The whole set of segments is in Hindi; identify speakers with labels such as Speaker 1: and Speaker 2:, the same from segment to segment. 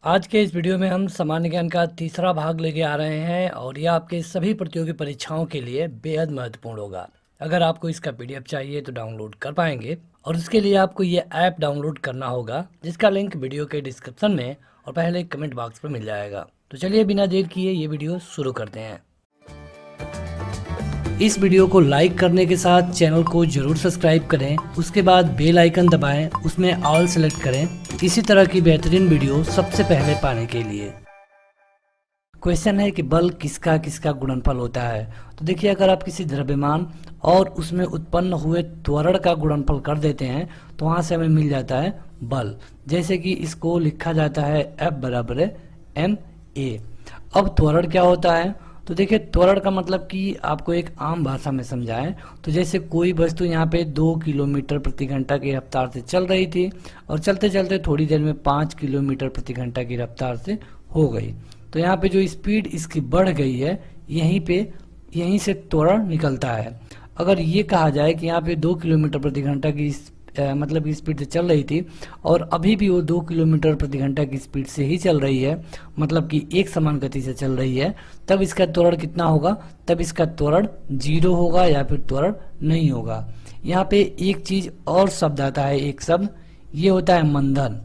Speaker 1: आज के इस वीडियो में हम सामान्य ज्ञान का तीसरा भाग लेके आ रहे हैं और यह आपके सभी प्रतियोगी परीक्षाओं के लिए बेहद महत्वपूर्ण होगा। अगर आपको इसका पीडीएफ चाहिए तो डाउनलोड कर पाएंगे और उसके लिए आपको ये ऐप डाउनलोड करना होगा, जिसका लिंक वीडियो के डिस्क्रिप्शन में और पहले कमेंट बॉक्स में मिल जाएगा। तो चलिए बिना देर किए ये वीडियो शुरू करते हैं। इस वीडियो को लाइक करने के साथ चैनल को जरूर सब्सक्राइब करें, उसके बाद बेल आइकन दबाएं, उसमें ऑल सेलेक्ट करें इसी तरह की बेहतरीन वीडियो सबसे पहले पाने के लिए। क्वेश्चन है कि बल किसका किसका गुणनफल होता है। तो देखिए, अगर आप किसी द्रव्यमान और उसमें उत्पन्न हुए त्वरण का गुणनफल कर देते हैं तो वहां से हमें मिल जाता है बल। जैसे कि इसको लिखा जाता है F बराबर है ma। अब त्वरण क्या होता है, तो देखिए त्वरण का मतलब कि आपको एक आम भाषा में समझाएं तो जैसे कोई वस्तु यहाँ पे 2 किलोमीटर प्रति घंटा की रफ्तार से चल रही थी और चलते चलते थोड़ी देर में 5 किलोमीटर प्रति घंटा की रफ्तार से हो गई, तो यहाँ पे जो स्पीड इसकी बढ़ गई है यहीं से त्वरण निकलता है। अगर ये कहा जाए कि यहाँ पे 2 किलोमीटर प्रति घंटा की मतलब की स्पीड से चल रही थी और अभी भी वो 2 किलोमीटर प्रति घंटा की स्पीड से ही चल रही है, मतलब कि एक समान गति से चल रही है, तब इसका त्वरण कितना होगा? तब इसका त्वरण 0 होगा या फिर त्वरण नहीं होगा। यहाँ पे एक चीज और शब्द आता है, एक शब्द ये होता है मंदन।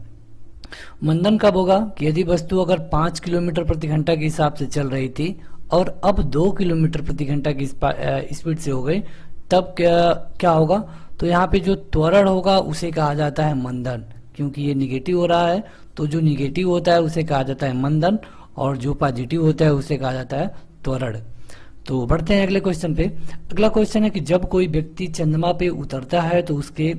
Speaker 1: मंदन कब होगा कि यदि वस्तु अगर 5 किलोमीटर प्रति घंटा के हिसाब से चल रही थी और अब 2 किलोमीटर प्रति घंटा की स्पीड से हो गई, तब क्या होगा? तो यहाँ पे जो त्वरण होगा उसे कहा जाता है मंदन, क्योंकि ये निगेटिव हो रहा है तो जो निगेटिव होता है उसे कहा जाता है मंदन और जो पॉजिटिव होता है उसे कहा जाता है त्वरण। तो बढ़ते हैं अगले क्वेश्चन पे। अगला क्वेश्चन है कि जब कोई व्यक्ति चंद्रमा पे उतरता है तो उसके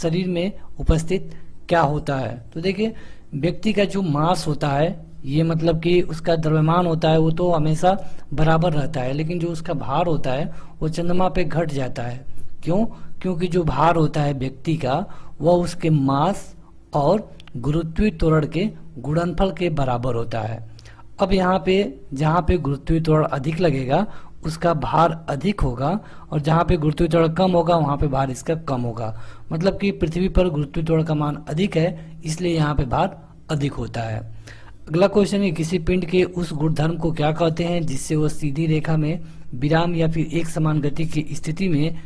Speaker 1: शरीर में उपस्थित क्या होता है। तो देखिए, व्यक्ति का जो मास होता है, ये मतलब कि उसका द्रव्यमान होता है वो तो हमेशा बराबर रहता है, लेकिन जो उसका भार होता है वो चंद्रमा पे घट जाता है। क्यों? क्योंकि जो भार होता है व्यक्ति का वह उसके मास और गुरुत्वीय त्वरण के गुणनफल के बराबर होता है। अब यहाँ पे जहाँ पे गुरुत्वीय त्वरण अधिक लगेगा उसका भार अधिक होगा और जहाँ पे गुरुत्वीय त्वरण कम होगा वहाँ पे भार इसका कम होगा। मतलब कि पृथ्वी पर गुरुत्वीय त्वरण का मान अधिक है, इसलिए यहाँ पे भार अधिक होता है। अगला क्वेश्चन है, किसी पिंड के उस गुणधर्म को क्या कहते हैं जिससे वह सीधी रेखा में विराम या फिर एक समान गति की स्थिति में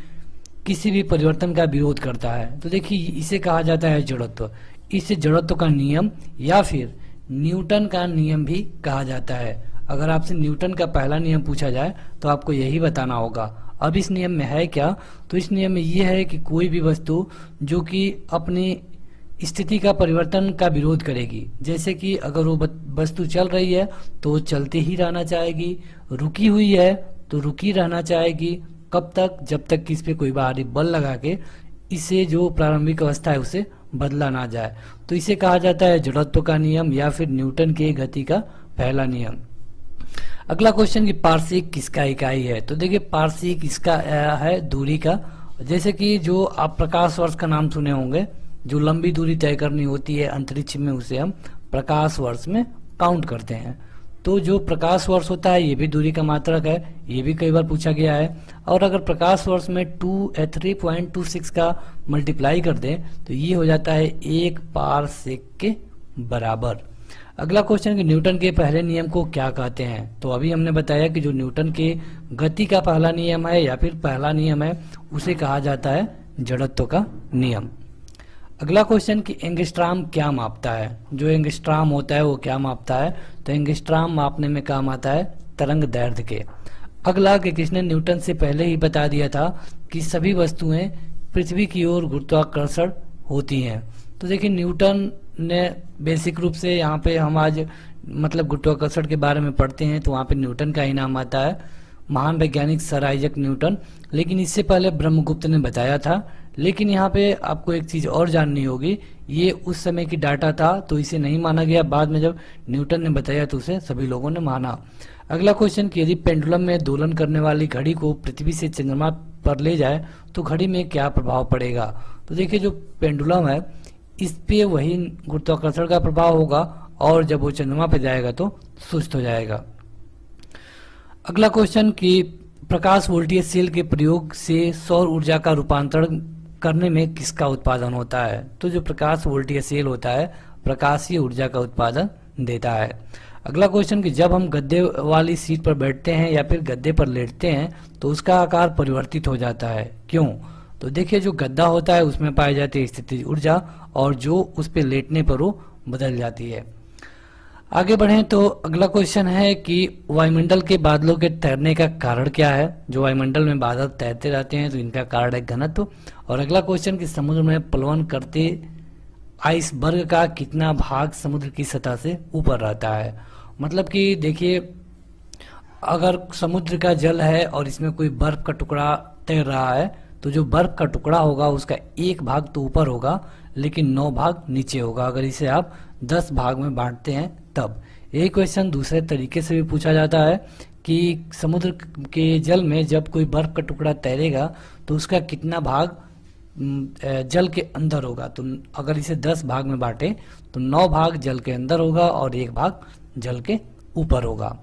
Speaker 1: किसी भी परिवर्तन का विरोध करता है। तो देखिए, इसे कहा जाता है जड़त्व। इसे जड़त्व का नियम या फिर न्यूटन का नियम भी कहा जाता है। अगर आपसे न्यूटन का पहला नियम पूछा जाए तो आपको यही बताना होगा। अब इस नियम में है क्या? तो इस नियम में यह है कि कोई भी वस्तु जो कि अपनी स्थिति का परिवर्तन का विरोध करेगी, जैसे कि अगर वो वस्तु चल रही है तो चलते ही रहना चाहेगी, रुकी हुई है तो रुकी रहना चाहेगी। कब तक? जब तक कि इस पे कोई बाहरी बल लगा के इसे जो प्रारंभिक अवस्था है उसे बदला ना जाए। तो इसे कहा जाता है जड़त्व का नियम या फिर न्यूटन के गति का पहला नियम। अगला क्वेश्चन कि पार्शिक किसका इकाई है। तो देखिए, पार्शिक इसका है दूरी का। जैसे कि जो आप प्रकाश वर्ष का नाम सुने होंगे, जो लंबी दूरी तय करनी होती है अंतरिक्ष में उसे हम प्रकाश वर्ष में काउंट करते हैं। तो जो प्रकाश वर्ष होता है ये भी दूरी का मात्रक है, ये भी कई बार पूछा गया है। और अगर प्रकाश वर्ष में 3.26 का मल्टीप्लाई कर दें तो ये हो जाता है 1 पारसेक के बराबर। अगला क्वेश्चन कि न्यूटन के पहले नियम को क्या कहते हैं। तो अभी हमने बताया कि जो न्यूटन के गति का पहला नियम है या फिर पहला नियम है उसे कहा जाता है जड़त्व का नियम। अगला क्वेश्चन कि एंगस्ट्राम क्या मापता है। जो एंगस्ट्राम होता है वो क्या मापता है? तो एंगस्ट्राम मापने में काम आता है तरंग दैर्ध्य के। अगला कि किसने न्यूटन से पहले ही बता दिया था कि सभी वस्तुएं पृथ्वी की ओर गुरुत्वाकर्षण होती हैं। तो देखिए, न्यूटन ने बेसिक रूप से यहाँ पे हम आज मतलब गुरुत्वाकर्षण के बारे में पढ़ते हैं तो वहाँ पे न्यूटन का ही नाम आता है, महान वैज्ञानिक सर आइजक न्यूटन। लेकिन इससे पहले ब्रह्मगुप्त ने बताया था। लेकिन यहाँ पे आपको एक चीज और जाननी होगी, ये उस समय की डाटा था तो इसे नहीं माना गया। बाद में जब न्यूटन ने बताया तो उसे सभी लोगों ने माना। अगला क्वेश्चन कि यदि पेंडुलम में दोलन करने वाली घड़ी को पृथ्वी से चंद्रमा पर ले जाए तो घड़ी में क्या प्रभाव पड़ेगा। तो देखिए, जो पेंडुलम है इस पे वही गुरुत्वाकर्षण का प्रभाव होगा और जब वो चंद्रमा पे जाएगा तो सुस्त हो जाएगा। अगला क्वेश्चन कि प्रकाश वोल्टेज सेल के प्रयोग से सौर ऊर्जा का रूपांतरण करने में किसका उत्पादन होता है। तो जो प्रकाश वोल्टेज सेल होता है प्रकाशीय ऊर्जा का उत्पादन देता है। अगला क्वेश्चन कि जब हम गद्दे वाली सीट पर बैठते हैं या फिर गद्दे पर लेटते हैं तो उसका आकार परिवर्तित हो जाता है, क्यों? तो देखिए, जो गद्दा होता है उसमें पाई जाती है स्थितिज ऊर्जा और जो उस पर लेटने पर वो बदल जाती है। आगे बढ़ें तो अगला क्वेश्चन है कि वायुमंडल के बादलों के तैरने का कारण क्या है। जो वायुमंडल में बादल तैरते रहते हैं तो इनका कारण है घनत्व। और अगला क्वेश्चन कि समुद्र में प्लवन करते आइसबर्ग का कितना भाग समुद्र की सतह से ऊपर रहता है। मतलब कि देखिए, अगर समुद्र का जल है और इसमें कोई बर्फ का टुकड़ा तैर रहा है तो जो बर्फ का टुकड़ा होगा उसका एक भाग तो ऊपर होगा लेकिन 9 भाग नीचे होगा, अगर इसे आप 10 भाग में बांटते हैं तब। यही क्वेश्चन दूसरे तरीके से भी पूछा जाता है कि समुद्र के जल में जब कोई बर्फ का टुकड़ा तैरेगा तो उसका कितना भाग जल के अंदर होगा। तो अगर इसे 10 भाग में बांटे तो 9 भाग जल के अंदर होगा और 1 भाग जल के ऊपर होगा।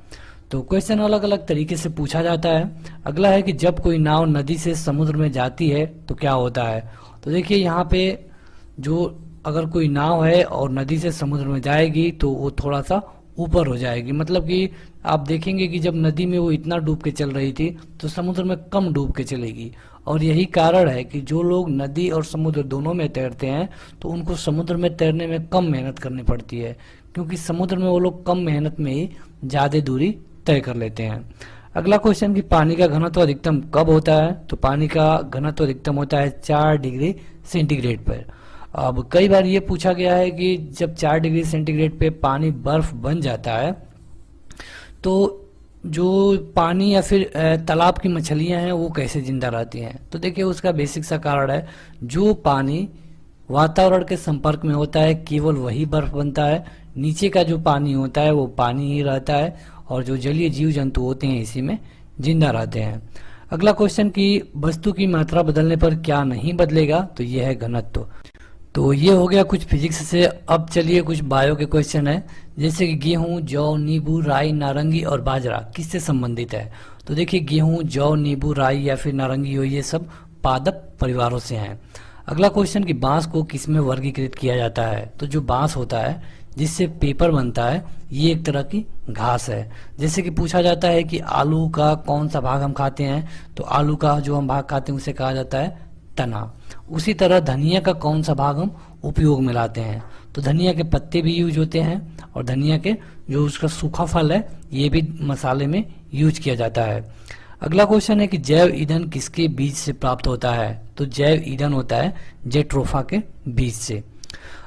Speaker 1: तो क्वेश्चन अलग अलग तरीके से पूछा जाता है। अगला है कि जब कोई नाव नदी से समुद्र में जाती है तो क्या होता है। तो देखिए, यहाँ पे जो अगर कोई नाव है और नदी से समुद्र में जाएगी तो वो थोड़ा सा ऊपर हो जाएगी। मतलब कि आप देखेंगे कि जब नदी में वो इतना डूब के चल रही थी तो समुद्र में कम डूब के चलेगी। और यही कारण है कि जो लोग नदी और समुद्र दोनों में तैरते हैं तो उनको समुद्र में तैरने में कम मेहनत करनी पड़ती है, क्योंकि समुद्र में वो लोग कम मेहनत में ही ज़्यादा दूरी तय कर लेते हैं। अगला क्वेश्चन कि पानी का घनत्व अधिकतम कब होता है। तो पानी का घनत्व अधिकतम होता है 4 डिग्री सेंटीग्रेड पर। अब कई बार ये पूछा गया है कि जब 4 डिग्री सेंटीग्रेड पे पानी बर्फ बन जाता है तो जो पानी या फिर तालाब की मछलियां हैं वो कैसे जिंदा रहती हैं। तो देखिए, उसका बेसिक सा कारण है, जो पानी वातावरण के संपर्क में होता है केवल वही बर्फ बनता है। नीचे का जो पानी होता है वो पानी ही रहता है और जो जलीय जीव जंतु होते हैं इसी में जिंदा रहते हैं। अगला क्वेश्चन कि वस्तु की मात्रा बदलने पर क्या नहीं बदलेगा। तो यह है घनत्व। तो ये हो गया कुछ फिजिक्स से। अब चलिए कुछ बायो के क्वेश्चन है, जैसे कि गेहूं, जौ, नींबू, राई, नारंगी और बाजरा किससे संबंधित है। तो देखिए, गेहूं, जौ, नींबू, राई या फिर नारंगी हो, ये सब पादप परिवारों से हैं। अगला क्वेश्चन कि बांस को किस में वर्गीकृत किया जाता है। तो जो बांस होता है जिससे पेपर बनता है ये एक तरह की घास है। जैसे कि पूछा जाता है कि आलू का कौन सा भाग हम खाते हैं, तो आलू का जो हम भाग खाते हैं उसे कहा जाता है तना। उसी तरह धनिया का कौन सा भाग हम उपयोग में लाते हैं। तो धनिया के पत्ते भी यूज होते हैं और धनिया के जो उसका सूखा फल है ये भी मसाले में यूज किया जाता है। अगला क्वेश्चन है कि जैव ईंधन किसके बीज से प्राप्त होता है। तो जैव ईंधन होता है जेट्रोफा के बीज से।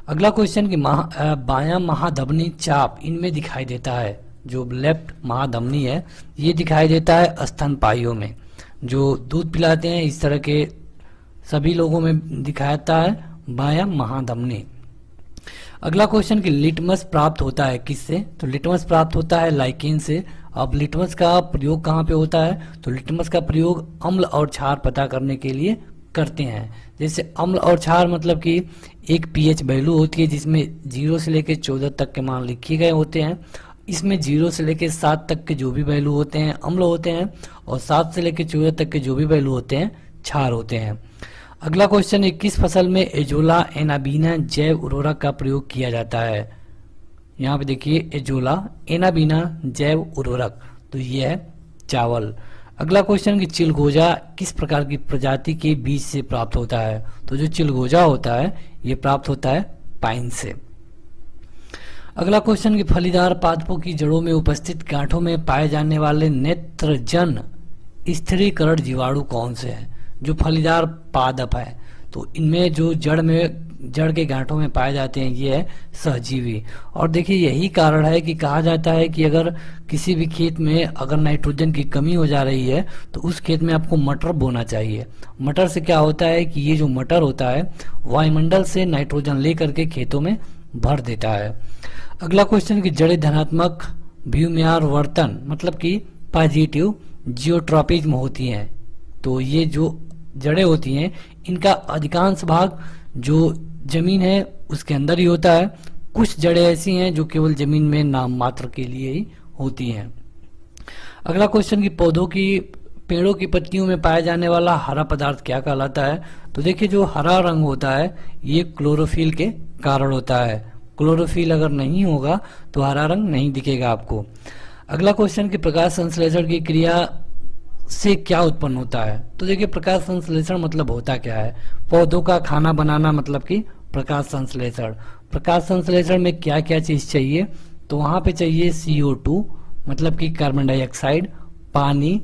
Speaker 1: अगला क्वेश्चन कि बायां महाधमनी चाप इनमें दिखाई देता है। जो लेफ्ट महाधमनी है ये दिखाई देता है स्तनपायियों में, जो दूध पिलाते हैं इस तरह के सभी लोगों में दिखाता है बायां महाधमनी। अगला क्वेश्चन कि लिटमस प्राप्त होता है किससे। तो लिटमस प्राप्त होता है लाइकेन से। अब लिटमस का प्रयोग कहाँ पे होता है। तो लिटमस का प्रयोग अम्ल और क्षार पता करने के लिए करते हैं। जैसे अम्ल और क्षार मतलब कि एक पीएच वैल्यू होती है जिसमें 0 से लेकर 14 तक के मान लिखे गए होते हैं। इसमें 0 से लेकर 7 तक के जो भी वैल्यू होते हैं अम्ल होते हैं और 7 से लेकर 14 तक के जो भी वैल्यू होते हैं क्षार होते हैं। अगला क्वेश्चन है किस फसल में एजोला एनाबीना जैव उर्वरक का प्रयोग किया जाता है। यहाँ पे देखिए एजोला एनाबीना जैव उर्वरक, तो ये है चावल। अगला क्वेश्चन कि चिलगोजा किस प्रकार की प्रजाति के बीज से प्राप्त होता है। तो जो चिलगोजा होता है ये प्राप्त होता है पाइन से। अगला क्वेश्चन कि फलीदार पादपों की जड़ों में उपस्थित गांठों में पाए जाने वाले नेत्रजन स्थिरीकरण जीवाणु कौन से हैं। जो फलीदार पादप है तो इनमें जो जड़ के गांठों में पाए जाते हैं ये है सहजीवी। और देखिए, यही कारण है कि कहा जाता है कि अगर किसी भी खेत में अगर नाइट्रोजन की कमी हो जा रही है तो उस खेत में आपको मटर बोना चाहिए। मटर से क्या होता है कि ये जो मटर होता है वायुमंडल से नाइट्रोजन लेकर के खेतों में भर देता है। अगला क्वेश्चन कि जड़ें धनात्मक भूम्यावर्तन मतलब कि पॉजिटिव जियोट्रॉपिज्म होती हैं। तो ये जो जड़ें होती हैं इनका अधिकांश भाग जो जमीन है उसके अंदर ही होता है। कुछ जड़ें ऐसी हैं जो केवल जमीन में नाम मात्र के लिए ही होती हैं। अगला क्वेश्चन कि पेड़ों की पत्तियों में पाया जाने वाला हरा पदार्थ क्या कहलाता है। तो देखिए, जो हरा रंग होता है ये क्लोरोफिल के कारण होता है। क्लोरोफिल अगर नहीं होगा तो हरा रंग नहीं दिखेगा आपको। अगला क्वेश्चन कि प्रकाश संश्लेषण की क्रिया से क्या उत्पन्न होता है। तो देखिए प्रकाश संश्लेषण मतलब होता क्या है, पौधों का खाना बनाना मतलब कि प्रकाश संश्लेषण। प्रकाश संश्लेषण में क्या क्या चीज चाहिए, तो वहां पे चाहिए CO2 मतलब कि कार्बन डाइऑक्साइड, पानी,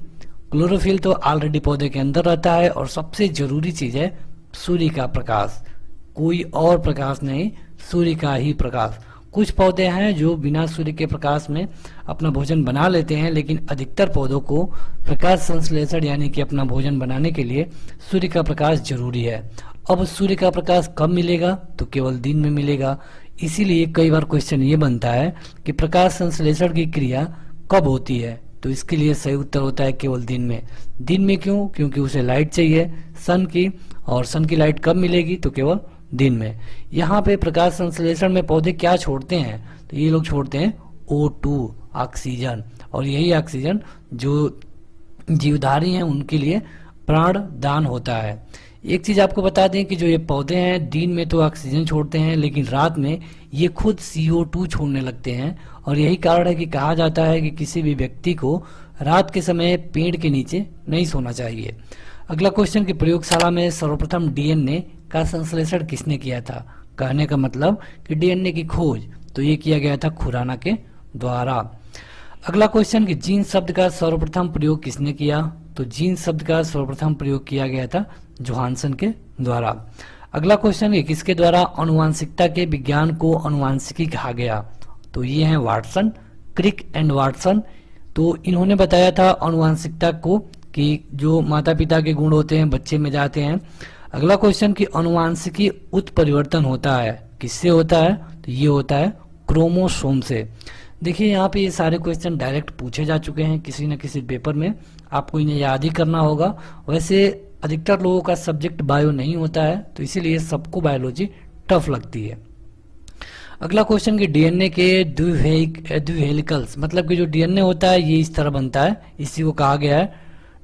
Speaker 1: क्लोरोफिल तो ऑलरेडी पौधे के अंदर रहता है, और सबसे जरूरी चीज है सूर्य का प्रकाश। कोई और प्रकाश नहीं, सूर्य का ही प्रकाश। कुछ पौधे हैं जो बिना सूर्य के प्रकाश में अपना भोजन बना लेते हैं, लेकिन अधिकतर पौधों को प्रकाश संश्लेषण यानी कि अपना भोजन बनाने के लिए सूर्य का प्रकाश जरूरी है। अब सूर्य का प्रकाश कब मिलेगा, तो केवल दिन में मिलेगा। इसीलिए कई बार क्वेश्चन ये बनता है कि प्रकाश संश्लेषण की क्रिया कब होती है, तो इसके लिए सही उत्तर होता है केवल दिन में। दिन में क्यों, क्योंकि उसे लाइट चाहिए सन की, और सन की लाइट कब मिलेगी, तो केवल दिन में। यहाँ पे प्रकाश संश्लेषण में पौधे क्या छोड़ते हैं, तो ये लोग छोड़ते हैं O2 ऑक्सीजन, और यही ऑक्सीजन जो जीवधारी हैं उनके लिए प्राण दान होता है। एक चीज आपको बता दें कि जो ये पौधे हैं दिन में तो ऑक्सीजन छोड़ते हैं, लेकिन रात में ये खुद CO2 छोड़ने लगते हैं, और यही कारण है कि कहा जाता है कि किसी भी व्यक्ति को रात के समय पेड़ के नीचे नहीं सोना चाहिए। अगला क्वेश्चन कि प्रयोगशाला में सर्वप्रथम DNA का संश्लेषण किसने किया था। कहने का मतलब कि DNA की खोज तो ये किया गया था खुराना के द्वारा। अगला क्वेश्चन कि जीन शब्द का सर्वप्रथम प्रयोग किसने किया, तो जीन शब्द का सर्वप्रथम प्रयोग किया गया था जोहानसन के द्वारा। अगला क्वेश्चन कि किसके द्वारा अनुवांशिकता के विज्ञान को अनुवांशिकी कहा गया, तो ये हैं वाटसन, क्रिक एंड वाटसन। तो इन्होंने बताया था अनुवांशिकता को कि जो माता पिता के गुण होते हैं बच्चे में जाते हैं। अगला क्वेश्चन कि अनुवांशिकी उत्परिवर्तन होता है किससे होता है, तो ये होता है क्रोमोसोम से। देखिए यहाँ पे ये सारे क्वेश्चन डायरेक्ट पूछे जा चुके हैं किसी न किसी पेपर में, आपको इन्हें याद ही करना होगा। वैसे अधिकतर लोगों का सब्जेक्ट बायो नहीं होता है, तो इसीलिए सबको बायोलॉजी टफ लगती है। अगला क्वेश्चन कि DNA के द्विहेलिकल्स मतलब कि जो DNA होता है ये इस तरह बनता है, इसी को कहा गया है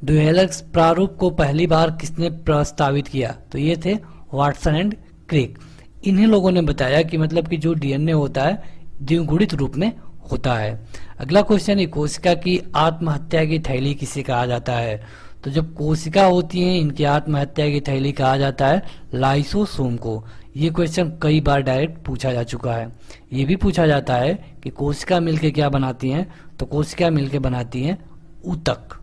Speaker 1: द्विहेलिक्स प्रारूप को पहली बार किसने प्रस्तावित किया, तो ये थे वाटसन एंड क्रिक। इन्हीं लोगों ने बताया कि मतलब कि जो DNA होता है द्विगुणित रूप में होता है। अगला क्वेश्चन कोशिका की आत्महत्या की थैली किसे कहा जाता है, तो जब कोशिका होती है इनकी आत्महत्या की थैली कहा जाता है लाइसोसोम को। ये क्वेश्चन कई बार डायरेक्ट पूछा जा चुका है। ये भी पूछा जाता है कि कोशिका मिलके क्या बनाती हैं, तो कोशिका मिलके बनाती हैं ऊतक।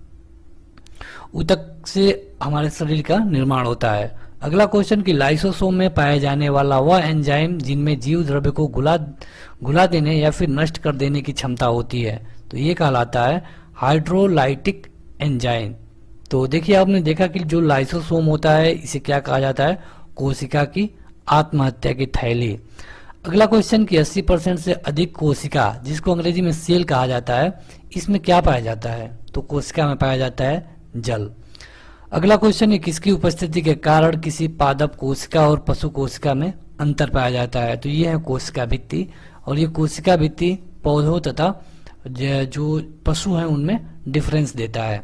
Speaker 1: ऊतक से हमारे शरीर का निर्माण होता है। अगला क्वेश्चन कि लाइसोसोम में पाया जाने वाला वह एंजाइम जिनमें जीव द्रव्य को घुला देने या फिर नष्ट कर देने की क्षमता होती है, तो ये कहलाता है हाइड्रोलाइटिक एंजाइम। तो देखिए आपने देखा कि जो लाइसोसोम होता है इसे क्या कहा जाता है, कोशिका की आत्महत्या की थैली। अगला क्वेश्चन कि 80% से अधिक कोशिका जिसको अंग्रेजी में सेल कहा जाता है, इसमें क्या पाया जाता है, तो कोशिका में पाया जाता है जल। अगला क्वेश्चन है किसकी उपस्थिति के कारण किसी पादप कोशिका और पशु कोशिका में अंतर पाया जाता है, तो ये है कोशिका भित्ति, और ये कोशिका भित्ति पौधों तथा जो पशु हैं उनमें डिफरेंस देता है।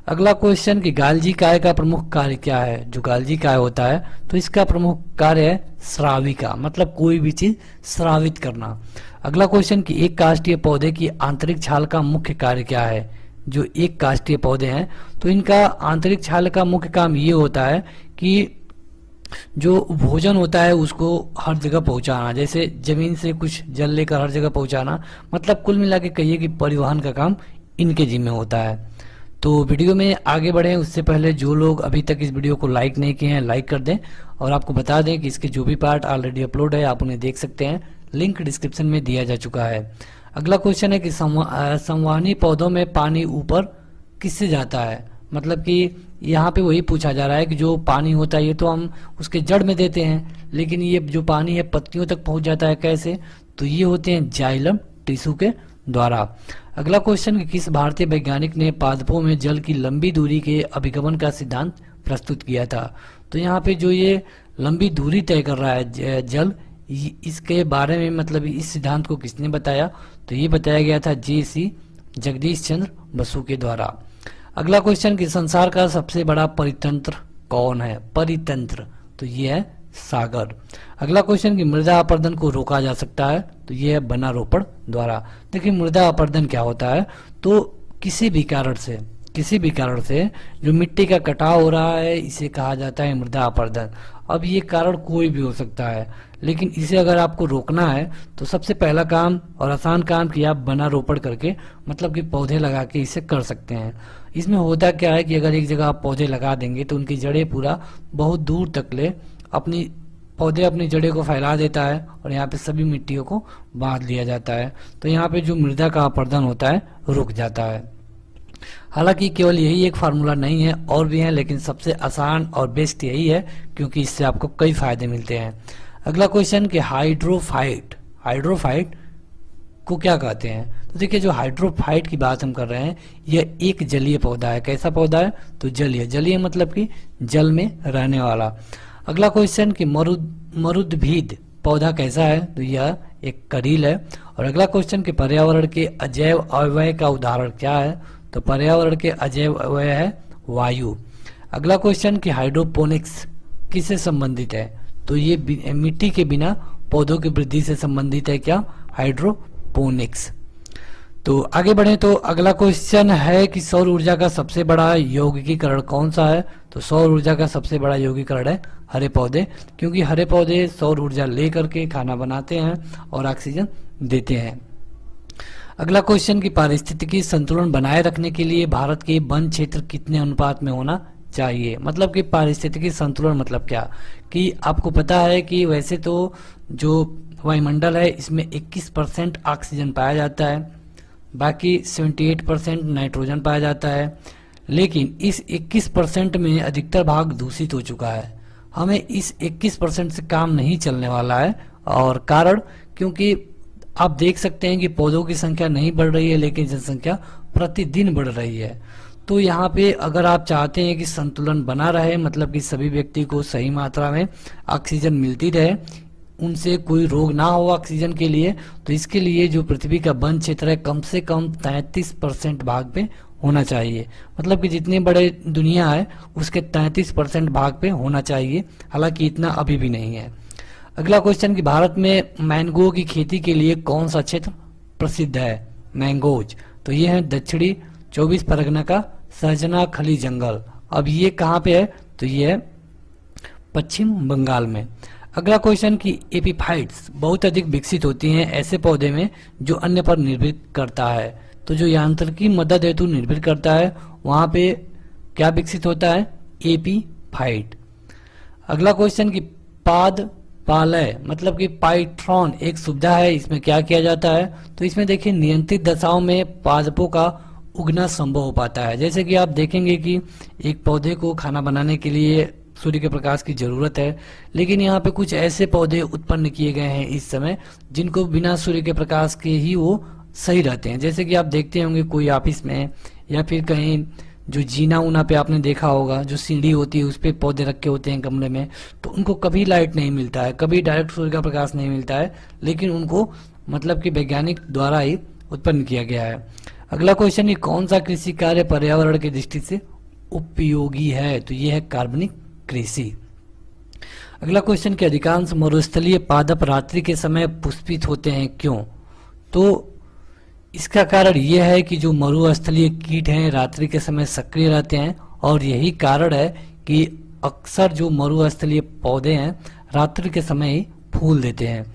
Speaker 1: अगला क्वेश्चन कि गाल्जी काय का प्रमुख कार्य क्या है, जो गाल्जी काय होता है तो इसका प्रमुख कार्य है स्राविका, मतलब कोई भी चीज स्रावित करना। अगला क्वेश्चन कि एक काष्ठीय पौधे की आंतरिक छाल का मुख्य कार्य क्या है, जो एक काष्ठीय पौधे हैं तो इनका आंतरिक छाल का मुख्य काम ये होता है कि जो भोजन होता है उसको हर जगह पहुंचाना, जैसे जमीन से कुछ जल लेकर हर जगह पहुंचाना, मतलब कुल मिला के कहिए कि परिवहन का काम इनके जिम्मे होता है। तो वीडियो में आगे बढ़े उससे पहले जो लोग अभी तक इस वीडियो को लाइक नहीं किए हैं लाइक कर दें, और आपको बता दें कि इसके जो भी पार्ट ऑलरेडी अपलोड है आप उन्हें देख सकते हैं, लिंक डिस्क्रिप्शन में दिया जा चुका है। अगला क्वेश्चन है कि संवहनी पौधों में पानी ऊपर किससे जाता है, मतलब कि यहाँ पे वही पूछा जा रहा है कि जो पानी होता है ये तो हम उसके जड़ में देते हैं, लेकिन ये जो पानी है पत्तियों तक पहुंच जाता है कैसे, तो ये होते हैं जाइलम टिश्यू के द्वारा। अगला क्वेश्चन कि किस भारतीय वैज्ञानिक ने पादपों में जल की लंबी दूरी के अभिगमन का सिद्धांत प्रस्तुत किया था, तो यहाँ पे जो ये लंबी दूरी तय कर रहा है जल, इसके बारे में मतलब इस सिद्धांत को किसने बताया, तो ये बताया गया था J.C. जगदीश चंद्र बसु के द्वारा। अगला क्वेश्चन कि संसार का सबसे बड़ा परितंत्र कौन है, परितंत्र, तो ये है सागर। अगला क्वेश्चन कि मृदा अपरदन को रोका जा सकता है, तो ये है वनारोपण द्वारा। देखिए मृदा अपरदन क्या होता है, तो किसी भी कारण से जो मिट्टी का कटाव हो रहा है इसे कहा जाता है मृदा अपरदन। अब ये कारण कोई भी हो सकता है, लेकिन इसे अगर आपको रोकना है तो सबसे पहला काम और आसान काम कि आप वनारोपण करके मतलब कि पौधे लगा के इसे कर सकते हैं। इसमें होता क्या है कि अगर एक जगह आप पौधे लगा देंगे तो उनकी जड़ें पूरा बहुत दूर तक ले अपनी जड़ें को फैला देता है और यहाँ पे सभी मिट्टियों को बांध लिया जाता है, तो यहाँ पे जो मृदा का अपरदन होता है रुक जाता है। हालांकि केवल यही एक फार्मूला नहीं है, और भी है, लेकिन सबसे आसान और बेस्ट यही है क्योंकि इससे आपको कई फायदे मिलते हैं। अगला क्वेश्चन कि हाइड्रोफाइट को क्या कहते हैं, तो देखिए जो हाइड्रोफाइट की बात हम कर रहे हैं यह एक जलीय पौधा है। कैसा पौधा है, तो जलीय मतलब कि जल में रहने वाला। अगला क्वेश्चन कि मरुद्भिद पौधा कैसा है, तो यह एक करील है। और अगला क्वेश्चन कि पर्यावरण के अजैव अवयव का उदाहरण क्या है, तो पर्यावरण के अजैव अवयव है वायु। अगला क्वेश्चन कि हाइड्रोपोनिक्स किससे संबंधित है, तो ये मिट्टी के बिना पौधों की वृद्धि से संबंधित है क्या, हाइड्रोपोनिक्स। तो आगे बढ़े तो अगला क्वेश्चन है कि सौर ऊर्जा का सबसे बड़ा यौगिकीकरण कौन सा है, तो सौर ऊर्जा का सबसे बड़ा यौगिकीकरण है हरे पौधे, क्योंकि हरे पौधे सौर ऊर्जा लेकर के खाना बनाते हैं और ऑक्सीजन देते हैं। अगला क्वेश्चन कि पारिस्थितिकी संतुलन बनाए रखने के लिए भारत के वन क्षेत्र कितने अनुपात में होना चाहिए, मतलब कि पारिस्थितिकी संतुलन मतलब क्या, कि आपको पता है कि वैसे तो जो वायुमंडल है इसमें 21% ऑक्सीजन पाया जाता है, बाकी 78% नाइट्रोजन पाया जाता है, लेकिन इस 21% में अधिकतर भाग दूषित हो चुका है। हमें इस 21% से काम नहीं चलने वाला है, और कारण क्योंकि आप देख सकते हैं कि पौधों की संख्या नहीं बढ़ रही है लेकिन जनसंख्या प्रतिदिन बढ़ रही है। तो यहाँ पे अगर आप चाहते हैं कि संतुलन बना रहे, मतलब कि सभी व्यक्ति को सही मात्रा में ऑक्सीजन मिलती रहे, उनसे कोई रोग ना हो ऑक्सीजन के लिए, तो इसके लिए जो पृथ्वी का वन क्षेत्र है कम से कम 33% भाग पे होना चाहिए। मतलब कि जितने बड़े दुनिया है उसके 33% भाग पे होना चाहिए, हालांकि इतना अभी भी नहीं है। अगला क्वेश्चन कि भारत में मैंगो की खेती के लिए कौन सा क्षेत्र प्रसिद्ध है, मैंगोज, तो ये है दक्षिणी 24 परगना का सहजना खली जंगल। अब ये कहाँ पे है, तो ये है पश्चिम बंगाल में। अगला क्वेश्चन कि एपीफाइट्स बहुत अधिक विकसित होती हैं ऐसे पौधे में जो अन्य पर निर्भर करता है, तो जो यांत्रिकी मदद हेतु निर्भर करता है वहां पे क्या विकसित होता है, एपीफाइट। अगला क्वेश्चन कि पालय मतलब कि पाइथ्रॉन एक सुविधा है, इसमें क्या किया जाता है, तो इसमें देखिए नियंत्रित दशाओं में पादपों का उगना संभव हो पाता है। जैसे कि आप देखेंगे कि एक पौधे को खाना बनाने के लिए सूर्य के प्रकाश की जरूरत है, लेकिन यहाँ पे कुछ ऐसे पौधे उत्पन्न किए गए हैं इस समय जिनको बिना सूर्य के प्रकाश के ही वो सही रहते हैं। जैसे कि आप देखते होंगे कोई ऑफिस में या फिर कहीं जो जीना उना पे आपने देखा होगा, जो सीढ़ी होती है उस पे पौधे रखे होते हैं कमरे में, तो उनको कभी लाइट नहीं मिलता है, कभी डायरेक्ट सूर्य का प्रकाश नहीं मिलता है, लेकिन उनको मतलब कि वैज्ञानिक द्वारा ही उत्पन्न किया गया है। अगला क्वेश्चन ये कौन सा कृषि कार्य पर्यावरण की दृष्टि से उपयोगी है, तो ये है कार्बनिक कृषि। अगला क्वेश्चन के अधिकांश मरुस्थलीय पादप रात्रि के समय पुष्पित होते हैं क्यों, तो इसका कारण यह है कि जो मरुस्थलीय कीट हैं रात्रि के समय सक्रिय रहते हैं, और यही कारण है कि अक्सर जो मरुस्थलीय पौधे हैं रात्रि के समय ही फूल देते हैं।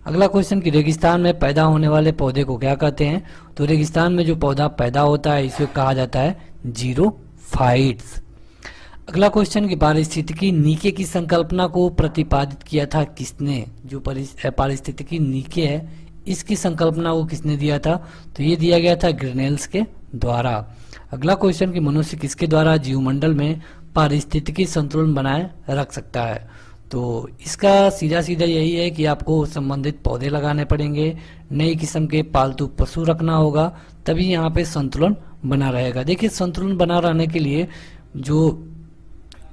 Speaker 1: अगला क्वेश्चन कि रेगिस्तान में पैदा होने वाले पौधे को क्या कहते हैं, तो रेगिस्तान में जो पौधा पैदा होता है इसे कहा जाता है जीरोफाइट्स। अगला क्वेश्चन कि पारिस्थितिकी नीके की संकल्पना को प्रतिपादित किया था किसने, जो पारिस्थितिकी नीके है इसकी संकल्पना को किसने दिया था, तो ये दिया गया था ग्रिनेल्स के द्वारा। अगला क्वेश्चन कि मनुष्य किसके द्वारा जीवमंडल में पारिस्थितिकी संतुलन बनाए रख सकता है, तो इसका सीधा सीधा यही है कि आपको संबंधित पौधे लगाने पड़ेंगे, नई किस्म के पालतू पशु रखना होगा, तभी यहाँ पे संतुलन बना रहेगा। देखिए संतुलन बना रहने के लिए जो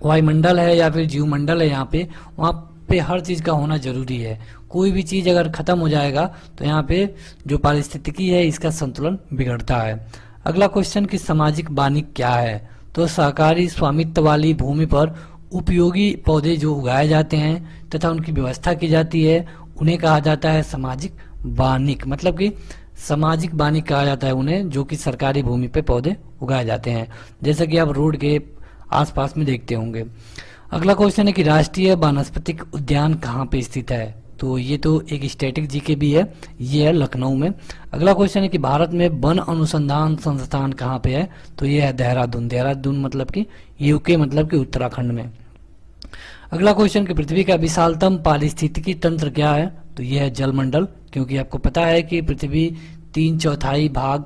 Speaker 1: वायुमंडल है या फिर जीवमंडल है यहाँ पे, वहाँ पे हर चीज का होना जरूरी है। कोई भी चीज अगर खत्म हो जाएगा तो यहाँ पे जो पारिस्थितिकी है इसका संतुलन बिगड़ता है। अगला क्वेश्चन कि सामाजिक वानिकी क्या है, तो सहकारी स्वामित्व वाली भूमि पर उपयोगी पौधे जो उगाए जाते हैं तथा उनकी व्यवस्था की जाती है उन्हें कहा जाता है सामाजिक वानिक। मतलब कि सामाजिक वानिक कहा जाता है उन्हें, जो कि सरकारी भूमि पे पौधे उगाए जाते हैं, जैसा कि आप रोड के आसपास में देखते होंगे। अगला क्वेश्चन है कि राष्ट्रीय वानस्पतिक उद्यान कहाँ पे स्थित है। तो ये तो एक स्टैटिक जीके भी है, ये है लखनऊ में। अगला क्वेश्चन है कि भारत में वन अनुसंधान संस्थान कहाँ पे है। तो ये है देहरादून। देहरादून मतलब कि यूके, मतलब कि उत्तराखंड में। अगला क्वेश्चन कि पृथ्वी का विशालतम पारिस्थितिकी तंत्र क्या है। तो यह है जलमंडल, क्योंकि आपको पता है कि पृथ्वी 3/4 भाग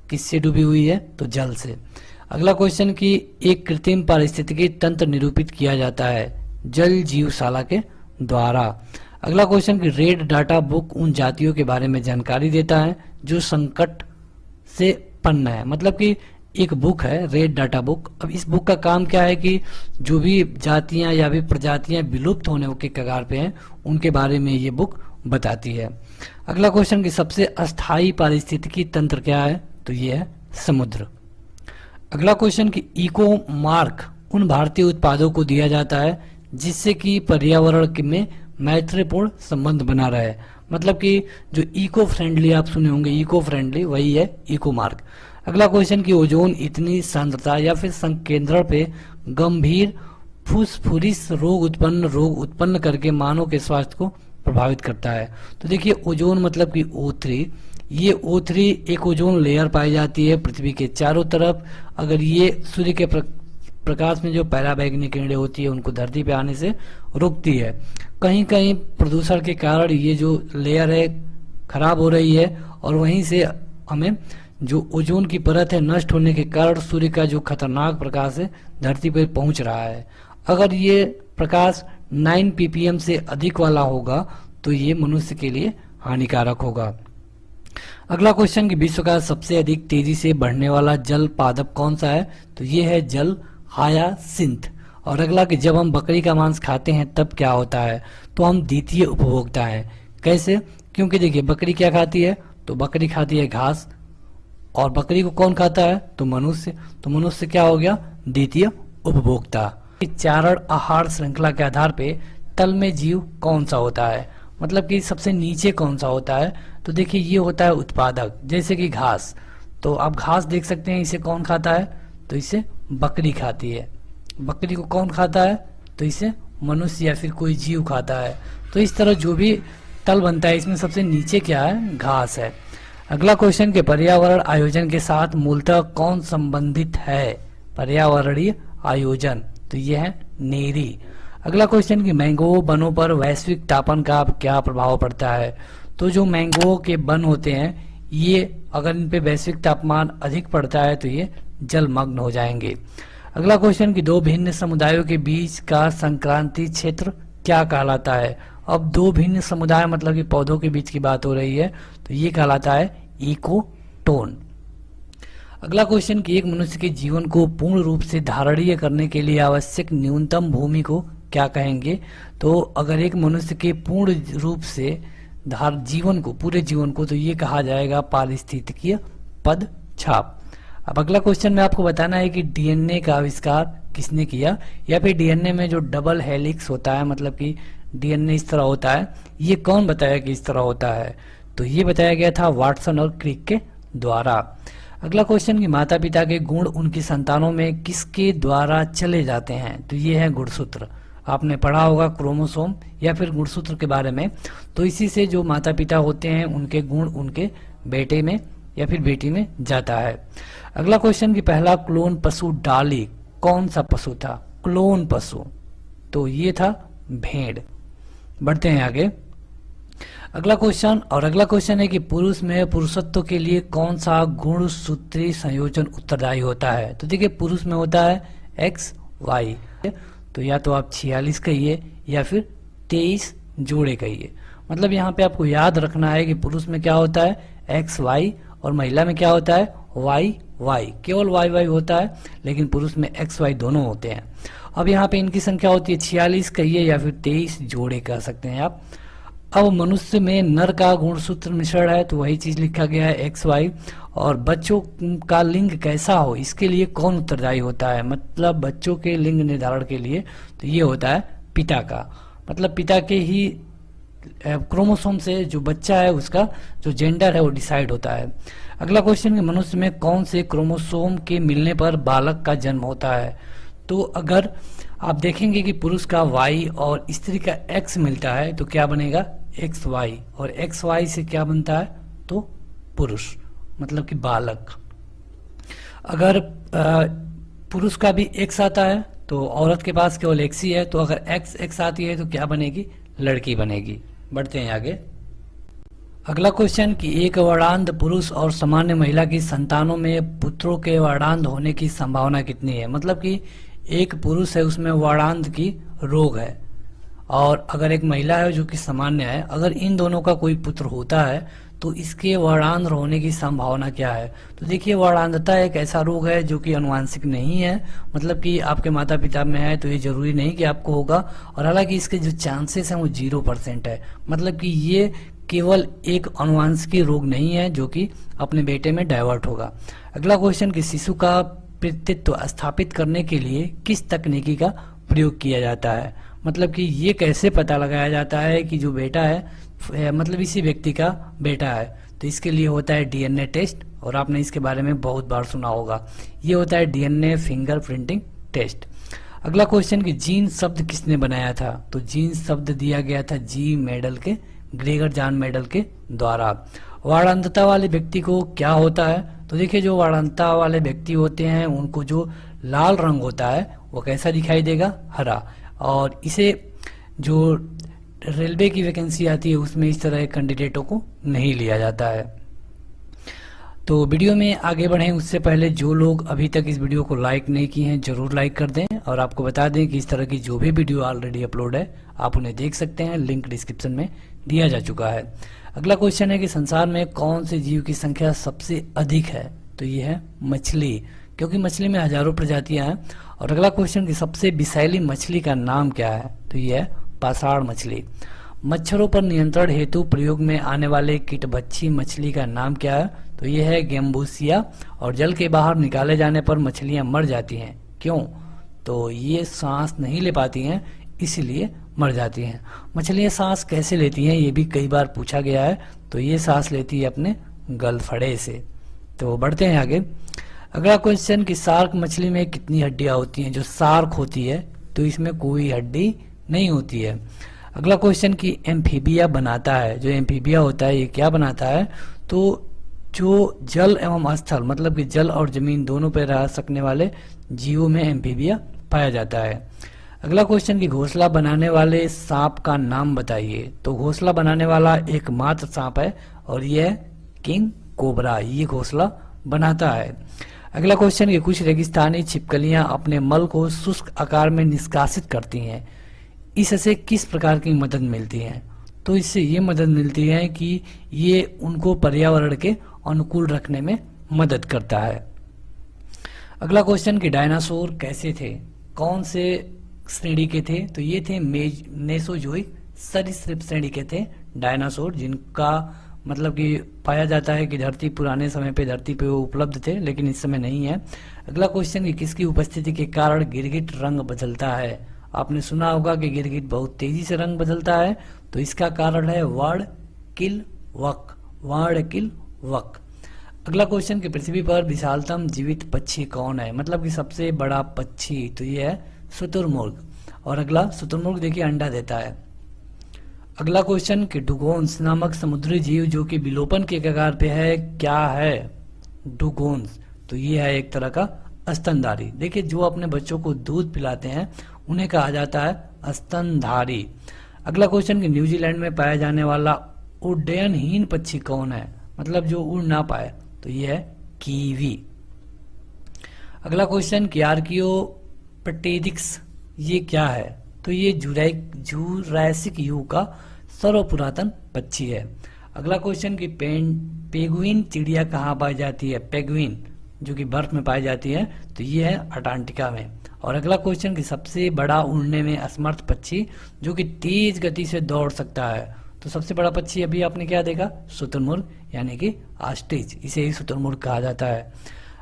Speaker 1: किससे डूबी हुई है, तो जल से। अगला क्वेश्चन कि एक कृत्रिम पारिस्थितिकी तंत्र निरूपित किया जाता है जल जीवशाला के द्वारा। अगला क्वेश्चन कि रेड डाटा बुक उन जातियों के बारे में जानकारी देता है जो संकट से पन्न है। मतलब कि एक बुक है रेड डाटा बुक। अब इस बुक का काम क्या है कि जो भी जातियां या भी प्रजातियां विलुप्त होने के कगार पे हैं उनके बारे में ये बुक बताती है। अगला क्वेश्चन कि सबसे अस्थायी पारिस्थितिकी तंत्र क्या है। तो ये है समुद्र। अगला क्वेश्चन कि इको मार्क उन भारतीय उत्पादों को दिया जाता है जिससे कि पर्यावरण में मैत्रीपूर्ण संबंध बना रहे। मतलब कि जो इको फ्रेंडली आप सुने होंगे, इको फ्रेंडली, वही है इको मार्क। अगला क्वेश्चन कि ओजोन इतनी सांद्रता या फिर संकेंद्रण पे गंभीर फुस्फुरिस रोग उत्पन्न करके मानव के स्वास्थ्य को प्रभावित करता है। तो देखिए ओजोन मतलब कि O3, ये O3 एक ओजोन लेयर पाई जाती है पृथ्वी के चारों तरफ। अगर ये सूर्य के प्रकाश में जो पराबैंगनी किरणें होती है उनको धरती पे आने से रोकती है। कहीं कहीं प्रदूषण के कारण ये जो लेयर है खराब हो रही है और वहीं से हमें जो ओजोन की परत है नष्ट होने के कारण सूर्य का जो खतरनाक प्रकाश है धरती पर पहुंच रहा है। अगर ये प्रकाश 9 ppm से अधिक वाला होगा तो ये मनुष्य के लिए हानिकारक होगा। अगला क्वेश्चन कि विश्व का सबसे अधिक तेजी से बढ़ने वाला जल पादप कौन सा है। तो ये है जल हायासिंथ। और अगला कि जब हम बकरी का मांस खाते हैं तब क्या होता है। तो हम द्वितीय उपभोक्ता हैं। कैसे? क्योंकि देखिए बकरी क्या खाती है, तो बकरी खाती है घास, और बकरी को कौन खाता है, तो मनुष्य। तो मनुष्य क्या हो गया, द्वितीय उपभोक्ता। चारण आहार श्रृंखला के आधार पे तल में जीव कौन सा होता है, मतलब कि सबसे नीचे कौन सा होता है। तो देखिए ये होता है उत्पादक, जैसे कि घास। तो आप घास देख सकते हैं, इसे कौन खाता है, तो इसे बकरी खाती है। बकरी को कौन खाता है, तो इसे मनुष्य या फिर कोई जीव खाता है। तो इस तरह जो भी तल बनता है इसमें सबसे नीचे क्या है, घास है। अगला क्वेश्चन के पर्यावरण आयोजन के साथ मूलतः कौन संबंधित है, पर्यावरणीय आयोजन। तो यह है नेरी। अगला क्वेश्चन कि मैंगो वनों पर वैश्विक तापमान का क्या प्रभाव पड़ता है। तो जो मैंगो के वन होते हैं ये अगर इन पे वैश्विक तापमान अधिक पड़ता है तो ये जलमग्न हो जाएंगे। अगला क्वेश्चन कि दो भिन्न समुदायों के बीच का संक्रांति क्षेत्र क्या कहलाता है। अब दो भिन्न समुदाय मतलब कि पौधों के बीच की बात हो रही है, तो ये कहलाता है इकोटोन। अगला क्वेश्चन कि एक मनुष्य के जीवन को पूर्ण रूप से धारणीय करने के लिए आवश्यक न्यूनतम भूमि को क्या कहेंगे। तो अगर एक मनुष्य के पूर्ण रूप से जीवन को, पूरे जीवन को, तो ये कहा जाएगा पारिस्थितिकीय पदछाप। अब अगला क्वेश्चन में आपको बताना है कि डीएनए का आविष्कार किसने किया, या फिर डीएनए में जो डबल हेलिक्स होता है, मतलब कि डीएनए इस तरह होता है, ये कौन बताया कि इस तरह होता है। तो ये बताया गया था वाटसन और क्रिक के द्वारा। अगला क्वेश्चन कि माता पिता के गुण उनकी संतानों में किसके द्वारा चले जाते हैं। तो ये है गुणसूत्र। आपने पढ़ा होगा क्रोमोसोम या फिर गुणसूत्र के बारे में। तो इसी से जो माता पिता होते हैं उनके गुण उनके बेटे में या फिर बेटी में जाता है। अगला क्वेश्चन कि पहला क्लोन पशु डाली कौन सा पशु था, क्लोन पशु। तो ये था भेड़। बढ़ते हैं आगे। अगला क्वेश्चन है कि पुरुष में पुरुषत्व के लिए कौन सा गुणसूत्री संयोजन उत्तरदायी होता है। तो देखिए पुरुष में होता है XY। तो या तो आप 46 कहिए या फिर 23 जोड़े कहिए। मतलब यहाँ पे आपको याद रखना है कि पुरुष में क्या होता है XY और महिला में क्या होता है YY। केवल YY होता है, लेकिन पुरुष में XY दोनों होते हैं। अब यहाँ पे इनकी संख्या होती है 46 कहिए या फिर 23 जोड़े कह सकते हैं आप। अब मनुष्य में नर का गुणसूत्र मिश्रण है तो वही चीज लिखा गया है XY। और बच्चों का लिंग कैसा हो इसके लिए कौन उत्तरदायी होता है, मतलब बच्चों के लिंग निर्धारण के लिए तो ये होता है पिता का, मतलब पिता के ही क्रोमोसोम से जो बच्चा है उसका जो जेंडर है वो डिसाइड होता है। अगला क्वेश्चन, मनुष्य में कौन से क्रोमोसोम के मिलने पर बालक का जन्म होता है। तो अगर आप देखेंगे कि पुरुष का Y और स्त्री का X मिलता है तो क्या बनेगा XY, और XY से क्या बनता है तो पुरुष, मतलब कि बालक। अगर पुरुष का भी X आता है तो औरत के पास केवल X ही है, तो अगर X आती है तो क्या बनेगी, लड़की बनेगी। बढ़ते हैं आगे। अगला क्वेश्चन कि एक वर्णांध पुरुष और सामान्य महिला की संतानों में पुत्रों के वर्णांध होने की संभावना कितनी है, मतलब कि एक पुरुष है उसमें वर्णांध की रोग है और अगर एक महिला है जो कि सामान्य है, अगर इन दोनों का कोई पुत्र होता है तो इसके वर्णांध होने की संभावना क्या है। तो देखिए वर्णांधता एक ऐसा रोग है जो कि अनुवांशिक नहीं है, मतलब कि आपके माता पिता में है तो ये जरूरी नहीं कि आपको होगा, और हालांकि इसके जो चांसेस हैं वो 0% है, मतलब कि ये केवल एक अनुवांशिक रोग नहीं है जो कि अपने बेटे में डाइवर्ट होगा। अगला क्वेश्चन कि शिशु का पितृत्व स्थापित करने के लिए किस तकनीकी का प्रयोग किया जाता है, मतलब कि ये कैसे पता लगाया जाता है कि जो बेटा है मतलब इसी व्यक्ति का बेटा है, तो इसके लिए होता है DNA टेस्ट, और आपने इसके बारे में बहुत बार सुना होगा, ये होता है DNA फिंगर प्रिंटिंग टेस्ट। अगला क्वेश्चन कि जीन शब्द किसने बनाया था, तो जीन शब्द दिया गया था जी मेडल के, ग्रेगर जॉन मेडल के द्वारा। वर्णांधता वाले व्यक्ति को क्या होता है, तो देखिए जो वर्णांधता वाले व्यक्ति होते हैं उनको जो लाल रंग होता है वो कैसा दिखाई देगा, हरा, और इसे जो रेलवे की वैकेंसी आती है उसमें इस तरह के कैंडिडेटों को नहीं लिया जाता है। तो वीडियो में आगे बढ़ें उससे पहले जो लोग अभी तक इस वीडियो को लाइक नहीं किए हैं जरूर लाइक कर दें, और आपको बता दें कि इस तरह की जो भी वीडियो ऑलरेडी अपलोड है आप उन्हें देख सकते हैं, लिंक डिस्क्रिप्शन में दिया जा चुका है। अगला क्वेश्चन है कि संसार में कौन से जीव की संख्या सबसे अधिक है, तो ये है मछली, क्योंकि मछली में हजारों प्रजातियां हैं। और अगला क्वेश्चन कि सबसे विषैली मछली का नाम क्या है, तो ये है पाषाण मछली। मच्छरों पर नियंत्रण हेतु प्रयोग में आने वाले कीटभक्षी मछली का नाम क्या है, तो ये है गेम्बूसिया, और जल के बाहर निकाले जाने पर मछलियां मर जाती हैं, क्यों, तो ये सांस नहीं ले पाती हैं इसलिए मर जाती हैं। मछलियां सांस कैसे लेती हैं ये भी कई बार पूछा गया है, तो ये सांस लेती है अपने गलफड़े से। तो बढ़ते हैं आगे। अगला क्वेश्चन कि शार्क मछली में कितनी हड्डियां होती हैं, जो शार्क होती है तो इसमें कोई हड्डी नहीं होती है। अगला क्वेश्चन कि एम्फीबिया बनाता है, जो एम्फीबिया होता है ये क्या बनाता है, तो जो जल एवं स्थल मतलब कि जल और जमीन दोनों पर रह सकने वाले जीवों में एम्फीबिया पाया जाता है। अगला क्वेश्चन कि घोंसला बनाने वाले सांप का नाम बताइए, तो घोंसला बनाने वाला एकमात्र सांप है और यह है किंग कोबरा, ये घोंसला बनाता है। अगला क्वेश्चन कि कुछ रेगिस्तानी छिपकलियां अपने मल को शुष्क आकार में निष्कासित करती हैं, इससे किस प्रकार की मदद मिलती है, तो इससे ये मदद मिलती है कि ये उनको पर्यावरण के अनुकूल रखने में मदद करता है। अगला क्वेश्चन कि डायनासोर कैसे थे, कौन से श्रेणी के थे, तो ये थे मेसोजोइक सरीसृप श्रेणी के थे डायनासोर, जिनका मतलब कि पाया जाता है कि धरती पुराने समय पे धरती पे वो उपलब्ध थे लेकिन इस समय नहीं है। अगला क्वेश्चन कि किसकी उपस्थिति के कारण गिरगिट रंग बदलता है, आपने सुना होगा कि गिरगिट बहुत तेजी से रंग बदलता है, तो इसका कारण है वर्ण किल वक। अगला क्वेश्चन कि पृथ्वी पर विशालतम जीवित पक्षी कौन है, मतलब कि सबसे बड़ा पक्षी, तो ये है शुतुरमुर्ग, और अगला शुतुरमुर्ग देखिए अंडा देता है। अगला क्वेश्चन कि डुगोन्स नामक समुद्री जीव जो कि विलोपन के कगार पे है क्या है, डुगोन्स, तो ये है एक तरह का स्तनधारी। देखिए जो अपने बच्चों को दूध पिलाते हैं उन्हें कहा जाता है स्तनधारी। अगला क्वेश्चन कि न्यूजीलैंड में पाया जाने वाला उड्डयनहीन पक्षी कौन है, मतलब जो उड़ ना पाए, तो ये है कीवी। अगला क्वेश्चन कि आर्कियोप्टेरिक्स ये क्या है, तो ये जुरासिक युग का सर्वपुरातन पक्षी है। अगला क्वेश्चन कि पेंगुइन चिड़िया कहाँ पाई जाती है, पेंगुइन जो कि बर्फ में पाई जाती है, तो ये है अंटार्कटिका में। और अगला क्वेश्चन कि सबसे बड़ा उड़ने में असमर्थ पक्षी जो कि तेज गति से दौड़ सकता है, तो सबसे बड़ा पक्षी अभी आपने क्या देखा, शुतुरमुर्ग यानी कि ऑस्ट्रिच, इसे ही शुतुरमुर्ग कहा जाता है।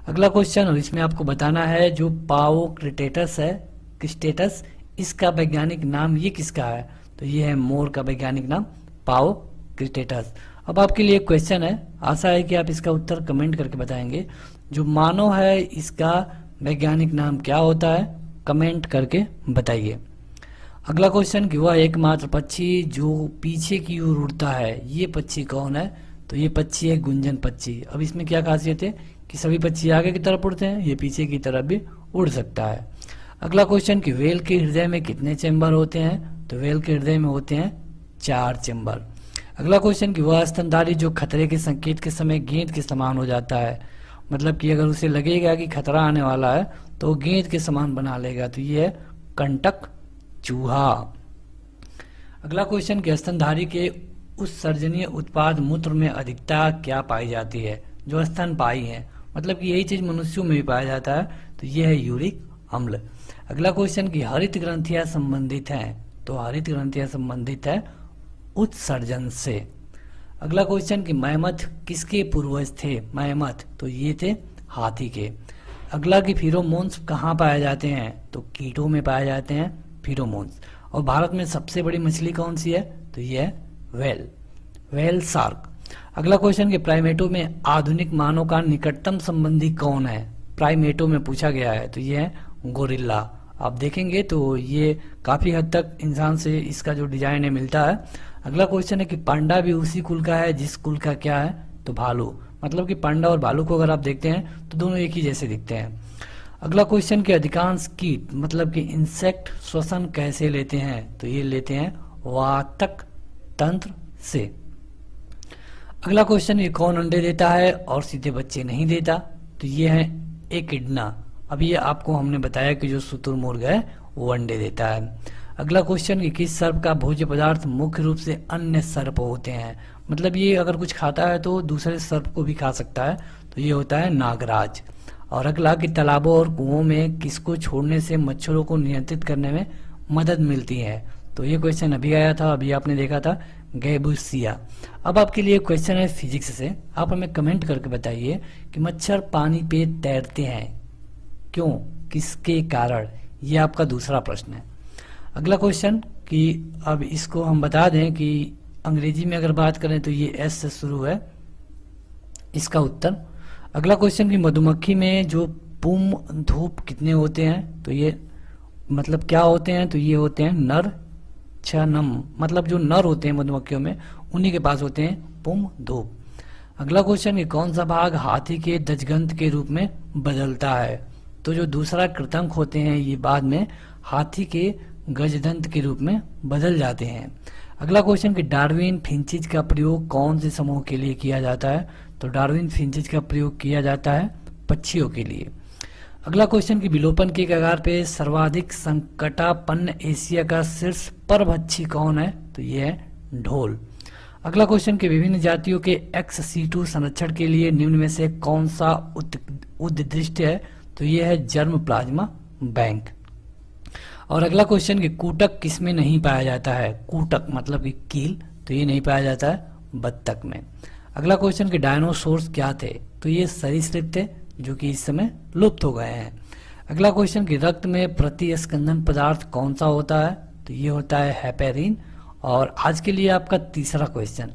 Speaker 1: अगला क्वेश्चन, और इसमें आपको बताना है जो पाओक्रिटेटस है, क्रिस्टेटस, इसका वैज्ञानिक नाम ये किसका है, तो ये है मोर का वैज्ञानिक नाम पाओक्रिटेटस। अब आपके लिए एक क्वेश्चन है, आशा है कि आप इसका उत्तर कमेंट करके बताएंगे। जो मानव है इसका वैज्ञानिक नाम क्या होता है, कमेंट करके बताइए। अगला क्वेश्चन कि वह एकमात्र पक्षी जो पीछे की ओर उड़ता है, ये पक्षी कौन है, तो ये पक्षी है गुंजन पक्षी। अब इसमें क्या खासियत है कि सभी पक्षी आगे की तरफ उड़ते हैं, ये पीछे की तरफ भी उड़ सकता है। अगला क्वेश्चन कि व्हेल के हृदय में कितने चैम्बर होते हैं, तो व्हेल के हृदय में होते हैं 4 चैम्बर। अगला क्वेश्चन कि वह स्तनधारी जो खतरे के संकेत के समय गेंद के समान हो जाता है, मतलब कि अगर उसे लगेगा कि खतरा आने वाला है तो वो गेंद के समान बना लेगा, तो ये है कंटक चूहा। अगला क्वेश्चन कि स्तनधारी के उत्सर्जनीय उत्पाद मूत्र में अधिकता क्या पाई जाती है, जो स्तनपायी है, मतलब कि यही चीज मनुष्यों में भी पाया जाता है, तो यह है यूरिक अम्ल। अगला क्वेश्चन कि हरित ग्रंथियां संबंधित हैं, तो हरित ग्रंथियां संबंधित है उत्सर्जन से। अगला क्वेश्चन कि मैमथ किसके पूर्वज थे, मैमथ, तो ये थे हाथी के। अगला कि फिरोमोन्स कहाँ पाए जाते हैं, तो कीटों में पाए जाते हैं फिरोमोन्स। और भारत में सबसे बड़ी मछली कौन सी है, तो ये है व्हेल शार्क। अगला क्वेश्चन कि प्राइमेटों में आधुनिक मानव का निकटतम संबंधी कौन है, प्राइमेटों में पूछा गया है, तो ये है गोरिल्ला। आप देखेंगे तो ये काफी हद तक इंसान से इसका जो डिजाइन है मिलता है। अगला क्वेश्चन है कि पांडा भी उसी कुल का है जिस कुल का क्या है, तो भालू, मतलब कि पांडा और भालू को अगर आप देखते हैं तो दोनों एक ही जैसे दिखते हैं। अगला क्वेश्चन कि अधिकांश कीट मतलब कि इंसेक्ट श्वसन कैसे लेते हैं, तो ये लेते हैं वातक तंत्र से। अगला क्वेश्चन ये कौन अंडे देता है और सीधे बच्चे नहीं देता, तो ये है एकिडना। अब ये आपको हमने बताया कि जो शुतुरमुर्ग है वो अंडे देता है। अगला क्वेश्चन कि किस सर्प का भोज्य पदार्थ मुख्य रूप से अन्य सर्प होते हैं, मतलब ये अगर कुछ खाता है तो दूसरे सर्प को भी खा सकता है, तो ये होता है नागराज। और अगला कि तालाबों और कुओं में किसको छोड़ने से मच्छरों को नियंत्रित करने में मदद मिलती है, तो ये क्वेश्चन अभी आया था, अभी आपने देखा था गैबुसिया। अब आपके लिए क्वेश्चन है फिजिक्स से, आप हमें कमेंट करके बताइए कि मच्छर पानी पे तैरते हैं क्यों, किसके कारण, ये आपका दूसरा प्रश्न है। अगला क्वेश्चन कि अब इसको हम बता दें कि अंग्रेजी में अगर बात करें तो ये एस से शुरू है, इसका उत्तर। अगला क्वेश्चन कि मधुमक्खी में जो पुम धूप कितने होते हैं, तो ये मतलब क्या होते हैं, तो ये होते हैं नर छनम, मतलब जो नर होते हैं मधुमक्खियों में उन्हीं के पास होते हैं पुम धूप। अगला क्वेश्चन कि कौन सा भाग हाथी के दजगंत के रूप में बदलता है, तो जो दूसरा कृतंक होते हैं ये बाद में हाथी के गजदंत के रूप में बदल जाते हैं। अगला क्वेश्चन कि डार्विन फिंचिज का प्रयोग कौन से समूह के लिए किया जाता है, तो डार्विन फिंचिज का प्रयोग किया जाता है पक्षियों के लिए। अगला क्वेश्चन कि विलोपन के कगार पे सर्वाधिक संकटापन्न एशिया का शीर्ष परभक्षी कौन है, तो ये है ढोल। अगला क्वेश्चन कि विभिन्न जातियों के ex-situ संरक्षण के लिए निम्न में से कौन सा उद्दिष्ट है, तो ये है जर्म प्लाज्मा बैंक। और अगला क्वेश्चन कि कूटक किसमें नहीं पाया जाता है, कूटक मतलब कि कील, तो ये नहीं पाया जाता है बत्तख में। अगला क्वेश्चन कि डायनासोर्स क्या थे, तो ये सरीसृप थे जो कि इस समय लुप्त हो गए हैं। अगला क्वेश्चन कि रक्त में प्रतिस्कंदन पदार्थ कौन सा होता है, तो ये होता है हेपेरिन। और आज के लिए आपका तीसरा क्वेश्चन,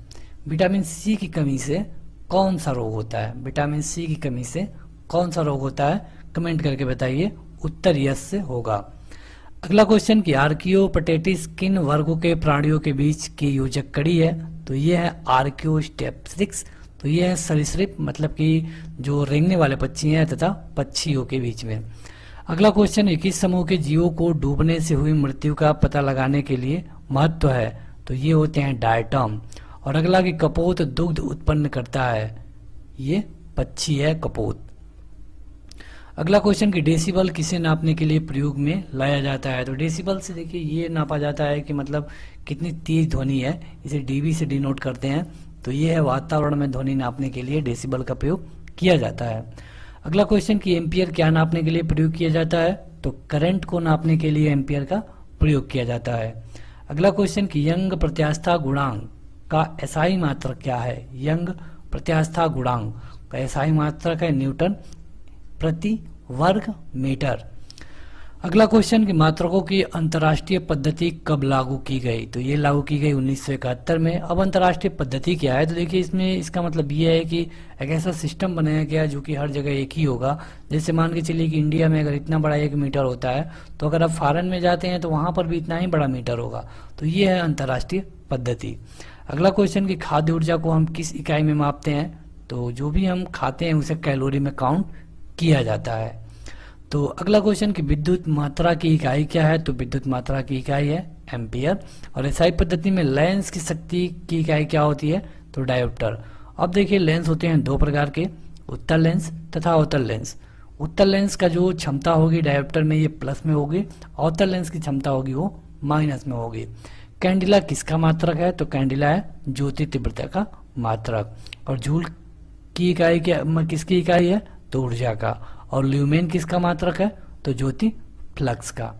Speaker 1: विटामिन सी की कमी से कौन सा रोग होता है, विटामिन सी की कमी से कौन सा रोग होता है, कमेंट करके बताइए, उत्तर यस से होगा। अगला क्वेश्चन कि आर्कियोपटेटिस किन वर्गों के प्राणियों के बीच की योजक कड़ी है, तो ये है आर्कियोस्टेप्सिक्स, तो ये है सरीसृप मतलब कि जो रेंगने वाले पक्षी हैं तथा पक्षियों के बीच में। अगला क्वेश्चन 21 समूह के जीवों को डूबने से हुई मृत्यु का पता लगाने के लिए महत्व है, तो ये होते हैं डायटम। और अगला कि कपोत दुग्ध उत्पन्न करता है, ये पक्षी है कपोत। अगला क्वेश्चन कि डेसिबल किसे नापने के लिए प्रयोग में लाया जाता है, तो डेसिबल से देखिए ये नापा जाता है कि मतलब कितनी तेज ध्वनि है, इसे डीबी से डिनोट करते हैं, तो ये है वातावरण में ध्वनि नापने के लिए डेसिबल का प्रयोग किया जाता है। अगला क्वेश्चन कि एम्पियर क्या नापने के लिए प्रयोग किया जाता है, तो करंट को नापने के लिए एम्पियर का प्रयोग किया जाता है। अगला क्वेश्चन कि यंग प्रत्यास्था गुणांक का एसआई मात्रक क्या है? यंग प्रत्यास्था गुणांक का एसआई मात्रक है न्यूटन प्रति वर्ग मीटर। अगला क्वेश्चन कि मात्रकों की अंतर्राष्ट्रीय पद्धति कब लागू की गई? तो ये लागू की गई 1971 में। अब अंतर्राष्ट्रीय पद्धति क्या है? तो देखिए इसमें इसका मतलब ये है कि एक ऐसा सिस्टम बनाया गया जो कि हर जगह एक ही होगा। जैसे मान के चलिए कि इंडिया में अगर इतना बड़ा 1 मीटर होता है, तो अगर आप फॉरेन में जाते हैं तो वहाँ पर भी इतना ही बड़ा मीटर होगा। तो ये है अंतर्राष्ट्रीय पद्धति। अगला क्वेश्चन कि खाद्य ऊर्जा को हम किस इकाई में मापते हैं? तो जो भी हम खाते हैं उसे कैलोरी में काउंट किया जाता है। तो अगला क्वेश्चन कि विद्युत मात्रा की इकाई क्या है? तो विद्युत मात्रा की इकाई है एम्पियर। और एसआई पद्धति में लेंस की शक्ति की इकाई क्या होती है? तो डायोप्टर। अब देखिए लेंस होते हैं 2 प्रकार के, उत्तल लेंस तथा अवतल लेंस। उत्तल लेंस का जो क्षमता होगी डायोप्टर में ये प्लस में होगी, अवतल लेंस की क्षमता होगी वो माइनस में होगी। कैंडिला किसका मात्रक है? तो कैंडिला है ज्योति तीव्रता का मात्रक। और जूल की इकाई क्या, किसकी इकाई है? तो ऊर्जा का। और ल्यूमेन किसका मात्रक है? तो ज्योति फ्लक्स का।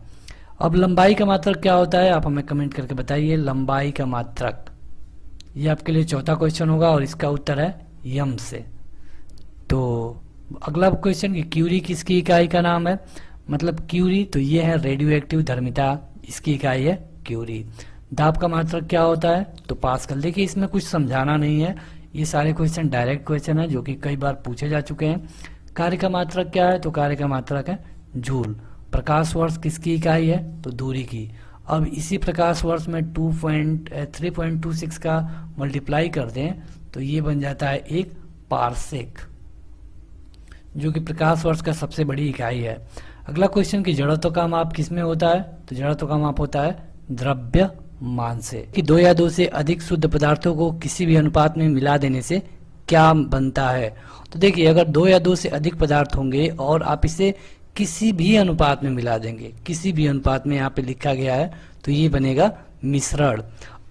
Speaker 1: अब लंबाई का मात्रक क्या होता है? आप हमें कमेंट करके बताइए लंबाई का मात्रक। ये आपके लिए चौथा क्वेश्चन होगा और इसका उत्तर है यम से। तो अगला क्वेश्चन कि क्यूरी किसकी इकाई का नाम है? मतलब क्यूरी, तो ये है रेडियो एक्टिव धर्मिता, इसकी इकाई है क्यूरी। दाब का मात्रक क्या होता है? तो पास्कल। देखिए इसमें कुछ समझाना नहीं है, ये सारे क्वेश्चन डायरेक्ट क्वेश्चन है जो कि कई बार पूछे जा चुके हैं। कार्य का मात्रक क्या है? तो कार्य का मात्रक है जूल। प्रकाश वर्ष किसकी इकाई है? तो दूरी की। अब इसी प्रकाश वर्ष में 3.26 का मल्टीप्लाई कर दें तो ये बन जाता है 1 पारसेक, जो कि प्रकाश वर्ष का सबसे बड़ी इकाई है। अगला क्वेश्चन कि जड़त्व का माप किसमें होता है? तो जड़त्व का माप होता है द्रव्यमान से। कि 2 या 2 से अधिक शुद्ध पदार्थों को किसी भी अनुपात में मिला देने से क्या बनता है? तो देखिए अगर 2 या 2 से अधिक पदार्थ होंगे और आप इसे किसी भी अनुपात में मिला देंगे, किसी भी अनुपात में यहाँ पे लिखा गया है, तो ये बनेगा मिश्रण।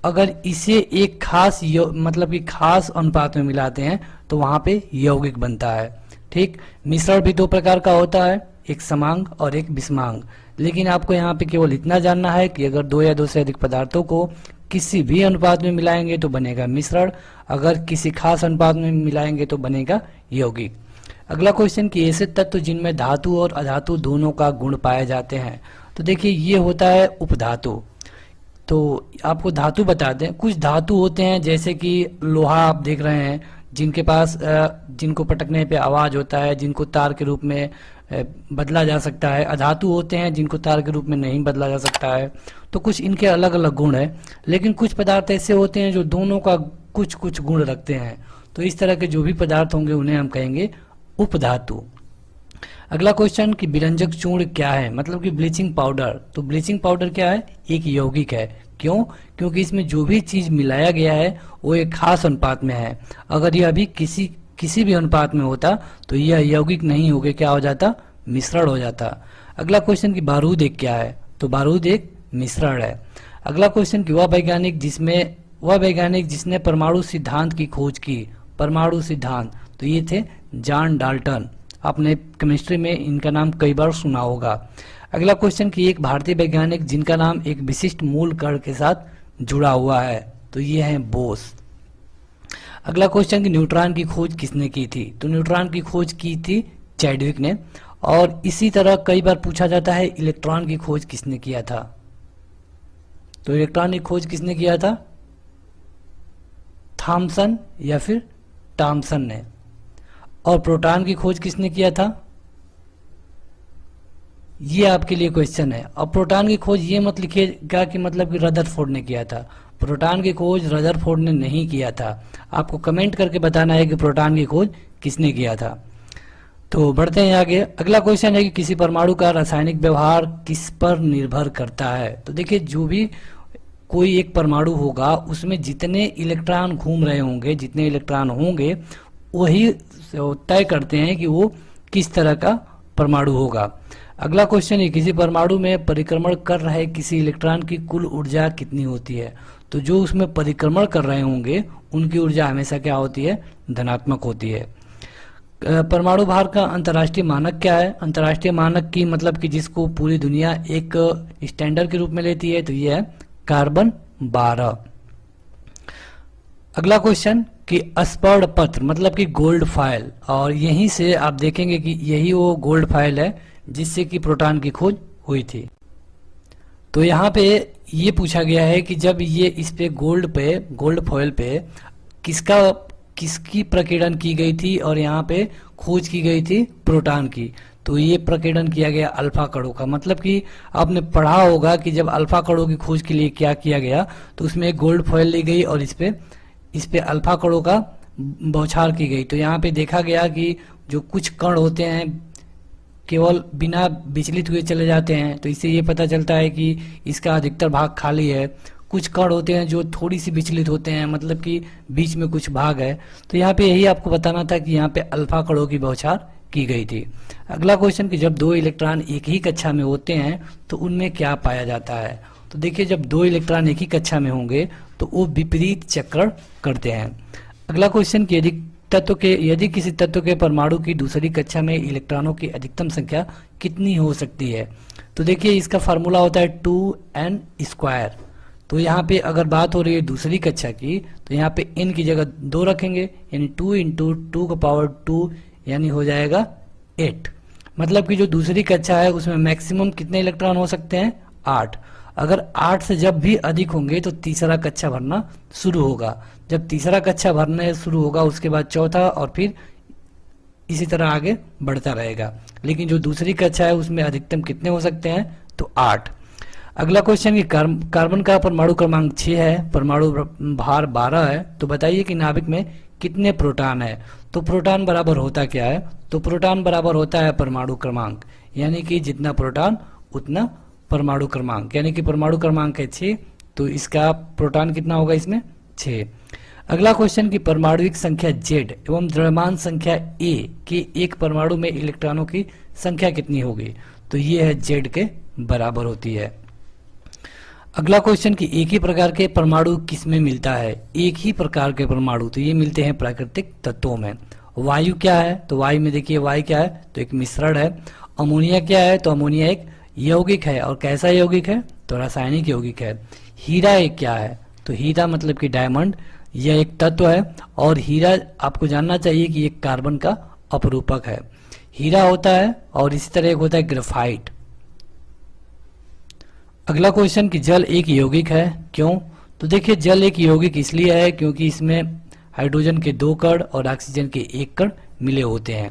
Speaker 1: अगर इसे एक खास मतलब कि खास अनुपात में मिलाते हैं तो वहां पे यौगिक बनता है। ठीक, मिश्रण भी 2 प्रकार का होता है, एक समांग और एक विषमांग। लेकिन आपको यहाँ पे केवल इतना जानना है कि अगर 2 या 2 से अधिक पदार्थों को किसी भी अनुपात में मिलाएंगे तो बनेगा मिश्रण, अगर किसी खास अनुपात में मिलाएंगे तो बनेगा यौगिक। अगला क्वेश्चन कि ऐसे तत्व जिनमें धातु और अधातु दोनों का गुण पाए जाते हैं, तो देखिए ये होता है उपधातु। तो आपको धातु बता दें, कुछ धातु होते हैं जैसे कि लोहा आप देख रहे हैं, जिनके पास जिनको पटकने पे आवाज होता है, जिनको तार के रूप में बदला जा सकता है। अधातु होते हैं जिनको तार के रूप में नहीं बदला जा सकता है। तो कुछ इनके अलग अलग गुण है, लेकिन कुछ पदार्थ ऐसे होते हैं जो दोनों का कुछ कुछ गुण रखते हैं। तो इस तरह के जो भी पदार्थ होंगे उन्हें हम कहेंगे उपधातु। अगला क्वेश्चन कि विरंजक चूर्ण क्या है? मतलब कि ब्लीचिंग पाउडर। तो ब्लीचिंग पाउडर क्या है? एक यौगिक है। क्यों? क्योंकि इसमें जो भी चीज मिलाया गया है वो एक खास अनुपात में है। अगर यह भी किसी भी अनुपात में होता तो यह यौगिक नहीं होकर क्या हो जाता? मिश्रण हो जाता। अगला क्वेश्चन कि बारूद एक क्या है? तो बारूद एक मिश्रण है। अगला क्वेश्चन कि वह वैज्ञानिक जिसने परमाणु सिद्धांत की खोज की। परमाणु सिद्धांत, तो ये थे जॉन डाल्टन। आपने केमिस्ट्री में इनका नाम कई बार सुना होगा। अगला क्वेश्चन कि एक भारतीय वैज्ञानिक जिनका नाम एक विशिष्ट मूल कण के साथ जुड़ा हुआ है, तो ये है बोस। अगला क्वेश्चन कि न्यूट्रॉन की खोज किसने की थी? तो न्यूट्रॉन की खोज की थी चैडविक ने। और इसी तरह कई बार पूछा जाता है इलेक्ट्रॉन की खोज किसने किया था? तो इलेक्ट्रॉन की खोज किसने किया था? थॉमसन या फिर टॉमसन ने। और प्रोटॉन की खोज किसने किया था? ये आपके लिए क्वेश्चन है। और प्रोटॉन की खोज ये मत लिखिएगा कि मतलब कि रदरफोर्ड ने किया था। प्रोटॉन की खोज रदरफोर्ड ने नहीं किया था। आपको कमेंट करके बताना है कि प्रोटॉन की खोज किसने किया था। तो बढ़ते हैं आगे। अगला क्वेश्चन है कि किसी परमाणु का रासायनिक व्यवहार किस पर निर्भर करता है? तो देखिए जो भी कोई एक परमाणु होगा उसमें जितने इलेक्ट्रॉन घूम रहे होंगे, जितने इलेक्ट्रॉन होंगे वही तय करते हैं कि वो किस तरह का परमाणु होगा। अगला क्वेश्चन है किसी परमाणु में परिक्रमण कर रहे किसी इलेक्ट्रॉन की कुल ऊर्जा कितनी होती है? तो जो उसमें परिक्रमण कर रहे होंगे उनकी ऊर्जा हमेशा क्या होती है? धनात्मक होती है। परमाणु भार का अंतर्राष्ट्रीय मानक क्या है? अंतर्राष्ट्रीय मानक की मतलब कि जिसको पूरी दुनिया एक स्टैंडर्ड के रूप में लेती है, तो यह है कार्बन 12। अगला क्वेश्चन कि स्वर्ण पत्र मतलब कि गोल्ड फाइल, और यहीं से आप देखेंगे कि यही वो गोल्ड फाइल है जिससे कि प्रोटॉन की खोज हुई थी। तो यहाँ पे ये पूछा गया है कि जब ये इस पे गोल्ड फॉइल पे किसकी प्रकीर्णन की गई थी और यहाँ पे खोज की गई थी प्रोटॉन की। तो ये प्रकीर्णन किया गया अल्फा कणों का, मतलब कि आपने पढ़ा होगा कि जब अल्फा कणों की खोज के लिए क्या किया गया, तो उसमें एक गोल्ड फॉइल ली गई और इस पे अल्फा कणों का बौछार की गई। तो यहाँ पे देखा गया कि जो कुछ कण होते हैं केवल बिना विचलित हुए चले जाते हैं, तो इससे ये पता चलता है कि इसका अधिकतर भाग खाली है। कुछ कण होते हैं जो थोड़ी सी विचलित होते हैं, मतलब कि बीच में कुछ भाग है। तो यहाँ पे यही आपको बताना था कि यहाँ पे अल्फा कणों की बौछार की गई थी। अगला क्वेश्चन कि जब दो इलेक्ट्रॉन एक ही कक्षा में होते हैं तो उनमें क्या पाया जाता है। तो देखिए, जब दो इलेक्ट्रॉन एक ही कक्षा में होंगे तो वो विपरीत चक्रण करते हैं। अगला क्वेश्चन कि यदि किसी तत्व के परमाणु की दूसरी कक्षा में इलेक्ट्रॉनों की अधिकतम संख्या कितनी हो सकती है। तो देखिए, इसका फार्मूला होता है 2n²। तो यहाँ पे अगर बात हो रही है दूसरी कक्षा की, तो यहाँ पे n की जगह 2 रखेंगे, यानी 2 × 2⁴ यानी हो जाएगा 8। मतलब कि जो दूसरी कक्षा है उसमें मैक्सिमम कितने इलेक्ट्रॉन हो सकते हैं, 8। अगर 8 से जब भी अधिक होंगे तो तीसरा कक्षा भरना शुरू होगा। जब तीसरा कक्षा भरना शुरू होगा उसके बाद चौथा, और फिर इसी तरह आगे बढ़ता रहेगा। लेकिन जो दूसरी कक्षा है उसमें अधिकतम कितने हो सकते हैं, तो 8। अगला क्वेश्चन कि कार्बन का परमाणु क्रमांक 6 है, परमाणु भार 12 है, तो बताइए कि नाभिक में कितने प्रोटॉन है। तो प्रोटॉन बराबर होता क्या है, तो प्रोटॉन बराबर होता है परमाणु क्रमांक, यानी कि जितना प्रोटॉन उतना परमाणु क्रमांक, यानी कि परमाणु क्रमांक है 6, तो इसका प्रोटॉन कितना होगा इसमें, 6। अगला क्वेश्चन कि परमाणुविक संख्या Z एवं द्रव्यमान संख्या A के एक परमाणु में इलेक्ट्रॉनों की संख्या कितनी होगी। तो ये है Z के बराबर होती है। अगला क्वेश्चन कि एक ही प्रकार के परमाणु किसमें मिलता है। एक ही प्रकार के परमाणु तो ये मिलते हैं प्राकृतिक तत्वों में। वायु क्या है, तो वायु में देखिए वायु क्या है, तो एक मिश्रण है। अमोनिया क्या है, तो अमोनिया एक यौगिक है, और कैसा यौगिक है, तो रासायनिक यौगिक है। हीरा एक क्या है, तो हीरा मतलब कि डायमंड, यह एक तत्व है, और हीरा आपको जानना चाहिए कि एक कार्बन का अपरूपक है। हीरा होता है, और इसी तरह एक होता है ग्रेफाइट। अगला क्वेश्चन कि जल एक यौगिक है, क्यों। तो देखिए, जल एक यौगिक इसलिए है क्योंकि इसमें हाइड्रोजन के 2 कण और ऑक्सीजन के 1 कण मिले होते हैं।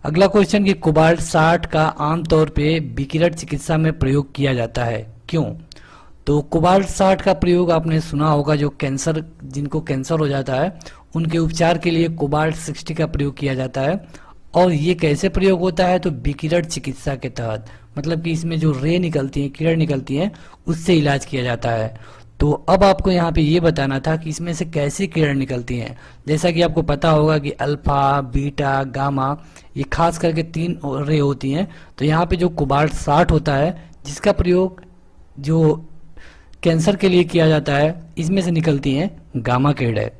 Speaker 1: अगला क्वेश्चन कि कोबाल्ट 60 का आमतौर पे विकिरण चिकित्सा में प्रयोग किया जाता है, क्यों। तो कोबाल्ट 60 का प्रयोग आपने सुना होगा, जिनको कैंसर हो जाता है उनके उपचार के लिए कोबाल्ट 60 का प्रयोग किया जाता है। और ये कैसे प्रयोग होता है, तो विकिरण चिकित्सा के तहत, मतलब कि इसमें जो रे निकलती हैं, किरण निकलती हैं, उससे इलाज किया जाता है। तो अब आपको यहाँ पे ये बताना था कि इसमें से कैसी किरण निकलती हैं। जैसा कि आपको पता होगा कि अल्फा, बीटा, गामा, ये खास करके 3 रे होती हैं। तो यहाँ पे जो कोबाल्ट 60 होता है, जिसका प्रयोग जो कैंसर के लिए किया जाता है, इसमें से निकलती हैं गामा किरणें।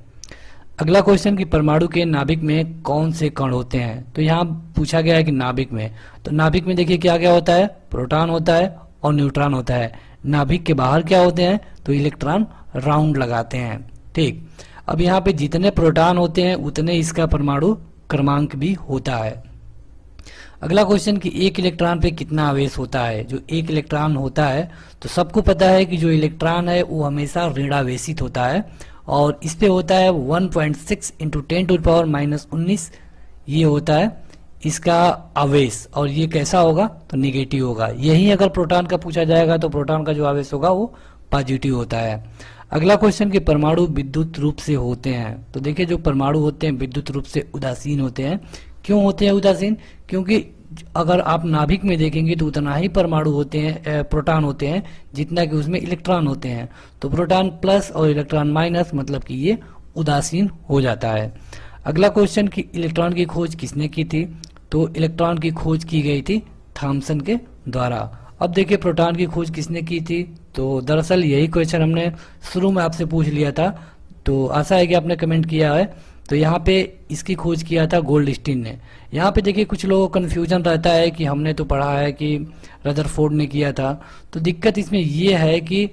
Speaker 1: अगला क्वेश्चन कि परमाणु के नाभिक में कौन से कण होते हैं। तो यहाँ पूछा गया है कि नाभिक में, तो नाभिक में देखिए क्या क्या होता है, प्रोटॉन होता है और न्यूट्रॉन होता है। नाभिक के बाहर क्या होते हैं, तो इलेक्ट्रॉन राउंड लगाते हैं। ठीक, अब यहाँ पे जितने प्रोटॉन होते हैं उतने इसका परमाणु क्रमांक भी होता है। अगला क्वेश्चन कि एक इलेक्ट्रॉन पे कितना आवेश होता है। जो एक इलेक्ट्रॉन होता है, तो सबको पता है कि जो इलेक्ट्रॉन है वो हमेशा ऋणावेशित होता है, और इस पे होता है 1.6 × 10⁻⁻19 ये होता है इसका आवेश। और ये कैसा होगा, तो नेगेटिव होगा। यही अगर प्रोटॉन का पूछा जाएगा तो प्रोटॉन का जो आवेश होगा वो पॉजिटिव होता है। अगला क्वेश्चन कि परमाणु विद्युत रूप से होते हैं। तो देखिए, जो परमाणु होते हैं विद्युत रूप से उदासीन होते हैं। क्यों होते हैं उदासीन, क्योंकि अगर आप नाभिक में देखेंगे तो उतना ही परमाणु होते हैं, प्रोटॉन होते हैं, जितना कि उसमें इलेक्ट्रॉन होते हैं। तो प्रोटॉन प्लस और इलेक्ट्रॉन माइनस, मतलब कि ये उदासीन हो जाता है। अगला क्वेश्चन कि इलेक्ट्रॉन की खोज किसने की थी। तो इलेक्ट्रॉन की खोज की गई थी थॉमसन के द्वारा। अब देखिए, प्रोटॉन की खोज किसने की थी। तो दरअसल यही क्वेश्चन हमने शुरू में आपसे पूछ लिया था, तो आशा है कि आपने कमेंट किया है। तो यहाँ पे इसकी खोज किया था गोल्डस्टीन ने। यहाँ पे देखिए, कुछ लोगों को कन्फ्यूजन रहता है कि हमने तो पढ़ा है कि रदरफोर्ड ने किया था। तो दिक्कत इसमें ये है कि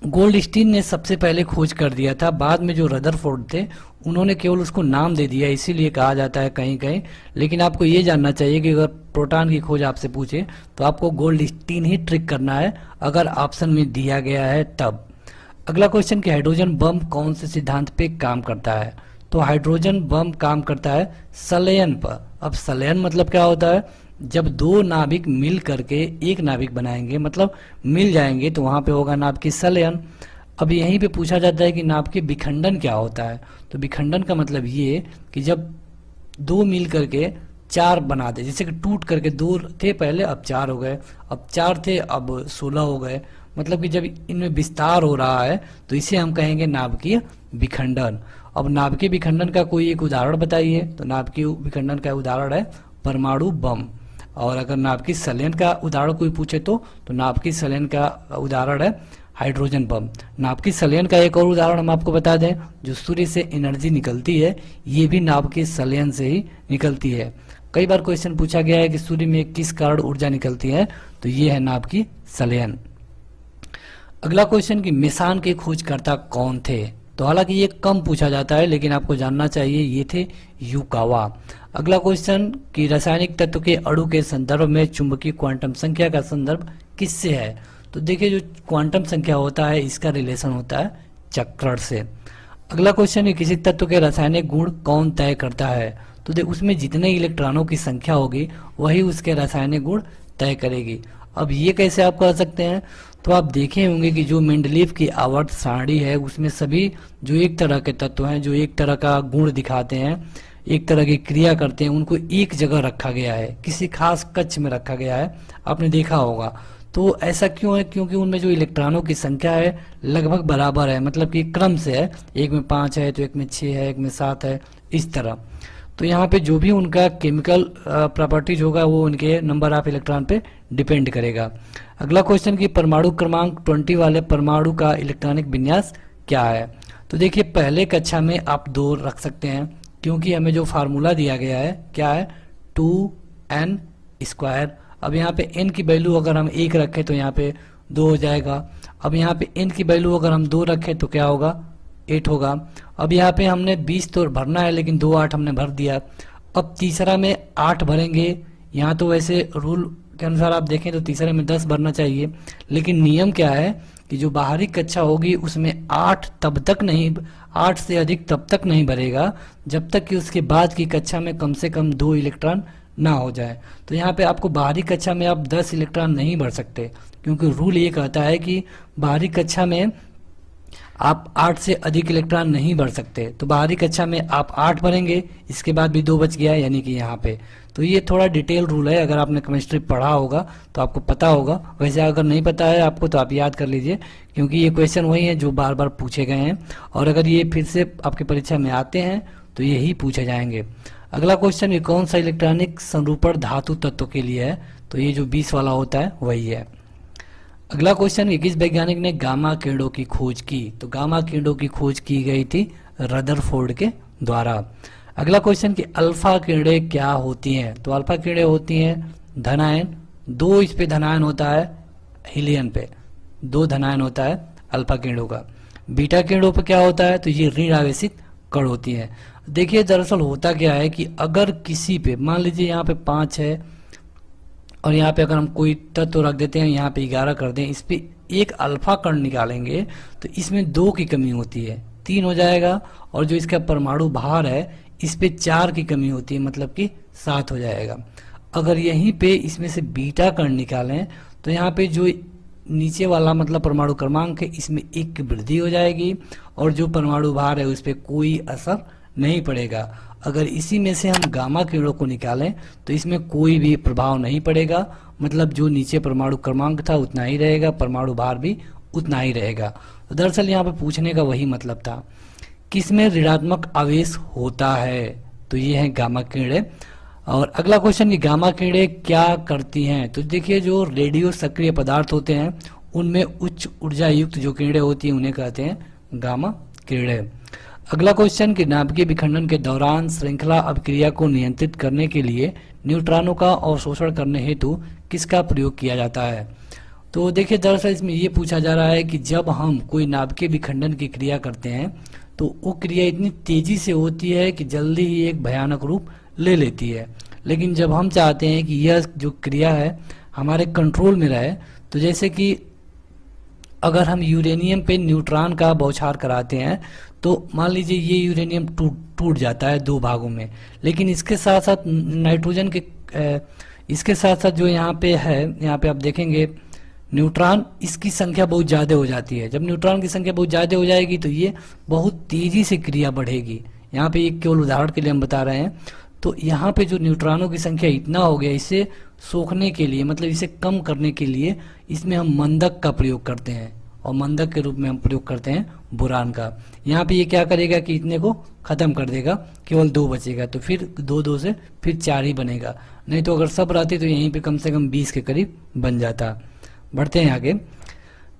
Speaker 1: गोल्डस्टीन ने सबसे पहले खोज कर दिया था, बाद में जो रदरफोर्ड थे उन्होंने केवल उसको नाम दे दिया, इसीलिए कहा जाता है कहीं कहीं। लेकिन आपको ये जानना चाहिए कि अगर प्रोटॉन की खोज आपसे पूछे तो आपको गोल्डस्टीन ही ट्रिक करना है अगर ऑप्शन में दिया गया है तब। अगला क्वेश्चन कि हाइड्रोजन बम कौन से सिद्धांत पे काम करता है? तो हाइड्रोजन बम काम करता है संलयन पर। अब संलयन मतलब क्या होता है? जब दो नाभिक मिल करके एक नाभिक बनाएंगे, मतलब मिल जाएंगे, तो वहां पे होगा नाभिकीय संलयन। अब यहीं पे पूछा जाता है कि नाभिकीय विखंडन क्या होता है? तो विखंडन का मतलब ये कि जब दो मिल करके चार बना दे, जैसे कि टूट करके दो थे पहले अब चार हो गए, अब चार थे अब 16 हो गए, मतलब कि जब इनमें विस्तार हो रहा है तो इसे हम कहेंगे नाभिकीय विखंडन। अब नाभिकीय विखंडन का कोई एक उदाहरण बताइए। तो नाभिकीय विखंडन का उदाहरण है परमाणु बम। और अगर नाभिकीय संलयन का उदाहरण कोई पूछे तो नाभिकीय संलयन का उदाहरण है हाइड्रोजन बम। नाभिकीय संलयन का एक और उदाहरण हम आपको बता दें, जो सूर्य से एनर्जी निकलती है ये भी नाभिकीय संलयन से ही निकलती है। कई बार क्वेश्चन पूछा गया है कि सूर्य में किस कारण ऊर्जा निकलती है, तो ये है नाभिकीय संलयन। अगला क्वेश्चन कि मेसान के खोजकर्ता कौन थे? तो हालांकि ये कम पूछा जाता है लेकिन आपको जानना चाहिए, ये थे युकावा। अगला क्वेश्चन कि रासायनिक तत्व के अणु के संदर्भ में चुंबकीय क्वांटम संख्या का संदर्भ किससे है? तो देखिए जो क्वांटम संख्या होता है इसका रिलेशन होता है चक्रण से। अगला क्वेश्चन है किसी तत्व के रासायनिक गुण कौन तय करता है? तो देख उसमें जितने इलेक्ट्रॉनों की संख्या होगी वही उसके रासायनिक गुण तय करेगी। अब ये कैसे आप कर सकते हैं? तो आप देखे होंगे कि जो मेंडलीव की आवर्त सारणी है उसमें सभी जो एक तरह के तत्व हैं, जो एक तरह का गुण दिखाते हैं, एक तरह की क्रिया करते हैं, उनको एक जगह रखा गया है, किसी खास कक्ष में रखा गया है, आपने देखा होगा। तो ऐसा क्यों है? क्योंकि उनमें जो इलेक्ट्रॉनों की संख्या है लगभग बराबर है, मतलब कि क्रम से है, एक में 5 है तो एक में 6 है, एक में 7 है, इस तरह। तो यहाँ पे जो भी उनका केमिकल प्रॉपर्टीज होगा वो उनके नंबर ऑफ इलेक्ट्रॉन पे डिपेंड करेगा। अगला क्वेश्चन कि परमाणु क्रमांक 20 वाले परमाणु का इलेक्ट्रॉनिक विन्यास क्या है? तो देखिए पहले कक्षा में आप 2 रख सकते हैं, क्योंकि हमें जो फार्मूला दिया गया है क्या है? 2n²। अब यहाँ पे n की वैल्यू अगर हम 1 रखें तो यहाँ पे 2 हो जाएगा। अब यहाँ पे n की वैल्यू अगर हम 2 रखें तो क्या होगा? 8 होगा। अब यहाँ पे हमने 20 तो भरना है लेकिन 2 8 हमने भर दिया। अब तीसरा में 8 भरेंगे, यहाँ तो वैसे रूल के अनुसार आप देखें तो तीसरे में 10 भरना चाहिए, लेकिन नियम क्या है कि जो बाहरी कक्षा होगी उसमें 8 तब तक नहीं, 8 से अधिक तब तक नहीं भरेगा जब तक कि उसके बाद की कक्षा में कम से कम 2 इलेक्ट्रॉन ना हो जाए। तो यहाँ पे आपको बाहरी कक्षा में आप 10 इलेक्ट्रॉन नहीं भर सकते, क्योंकि रूल ये कहता है कि बाहरी कक्षा में आप 8 से अधिक इलेक्ट्रॉन नहीं भर सकते। तो बाहरी कक्षा में आप 8 भरेंगे, इसके बाद भी 2 बच गया, यानी कि यहाँ पे। तो ये थोड़ा डिटेल रूल है, अगर आपने केमिस्ट्री पढ़ा होगा तो आपको पता होगा। वैसे अगर नहीं पता है आपको तो आप याद कर लीजिए, क्योंकि ये क्वेश्चन वही है जो बार बार पूछे गए हैं, और अगर ये फिर से आपकी परीक्षा में आते हैं तो यही पूछे जाएंगे। अगला क्वेश्चन ये कौन सा इलेक्ट्रॉनिक संरूपण धातु तत्व के लिए है? तो ये जो 20 वाला होता है वही है। अगला क्वेश्चन कि किस वैज्ञानिक ने गामा किरणों की खोज की? तो गामा किरणों की खोज की गई थी रदरफोर्ड के द्वारा। अगला क्वेश्चन कि अल्फा किरणें क्या होती हैं? तो अल्फा किरणें होती हैं धनायन, 2 इस पे धनायन होता है, हीलियम पे 2 धनायन होता है अल्फा किरणों का। बीटा किरणों पे क्या होता है? तो ये ऋण आवेशित कण होती है। देखिए दरअसल होता क्या है कि अगर किसी पे मान लीजिए यहाँ पे 5 है और यहाँ पे अगर हम कोई तत्व रख देते हैं, यहाँ पे 11 कर दें, इस पे एक अल्फा कण निकालेंगे तो इसमें 2 की कमी होती है, 3 हो जाएगा। और जो इसका परमाणु भार है इस पे 4 की कमी होती है, मतलब कि 7 हो जाएगा। अगर यहीं पे इसमें से बीटा कण निकालें तो यहाँ पे जो नीचे वाला मतलब परमाणु क्रमांक है इसमें 1 की वृद्धि हो जाएगी, और जो परमाणु भार है उस पर कोई असर नहीं पड़ेगा। अगर इसी में से हम गामा किरणों को निकालें तो इसमें कोई भी प्रभाव नहीं पड़ेगा, मतलब जो नीचे परमाणु क्रमांक था उतना ही रहेगा, परमाणु भार भी उतना ही रहेगा। तो दरअसल यहाँ पे पूछने का वही मतलब था, किसमें ऋणात्मक आवेश होता है? तो ये है गामा किरणें। और अगला क्वेश्चन कि गामा किरणें क्या करती हैं? तो देखिए जो रेडियो सक्रिय पदार्थ होते हैं उनमें उच्च ऊर्जा युक्त जो किरणें होती हैं उन्हें कहते हैं गामा किरणें। अगला क्वेश्चन कि नाभिकीय विखंडन के दौरान श्रृंखला अभिक्रिया को नियंत्रित करने के लिए न्यूट्रॉनों का अवशोषण करने हेतु किसका प्रयोग किया जाता है? तो देखिए दरअसल इसमें ये पूछा जा रहा है कि जब हम कोई नाभिकीय विखंडन की क्रिया करते हैं तो वो क्रिया इतनी तेजी से होती है कि जल्दी ही एक भयानक रूप ले लेती है। लेकिन जब हम चाहते हैं कि यह जो क्रिया है हमारे कंट्रोल में रहे, तो जैसे कि अगर हम यूरेनियम पे न्यूट्रॉन का बौछार कराते हैं तो मान लीजिए ये यूरेनियम टूट जाता है दो भागों में, लेकिन इसके साथ साथ नाइट्रोजन के इसके साथ साथ जो यहाँ पे है, यहाँ पे आप देखेंगे न्यूट्रॉन, इसकी संख्या बहुत ज़्यादा हो जाती है। जब न्यूट्रॉन की संख्या बहुत ज़्यादा हो जाएगी तो ये बहुत तेज़ी से क्रिया बढ़ेगी। यहाँ पे एक केवल उदाहरण के लिए हम बता रहे हैं। तो यहाँ पे जो न्यूट्रॉनों की संख्या इतना हो गया, इसे सोखने के लिए मतलब इसे कम करने के लिए इसमें हम मंदक का प्रयोग करते हैं, और मंदक के रूप में हम प्रयोग करते हैं बोरान का। यहाँ पे ये क्या करेगा कि इतने को खत्म कर देगा, केवल 2 बचेगा, तो फिर 2 से फिर 4 ही बनेगा। नहीं तो अगर सब रहते तो यहीं पे कम से कम 20 के करीब बन जाता। बढ़ते हैं आगे।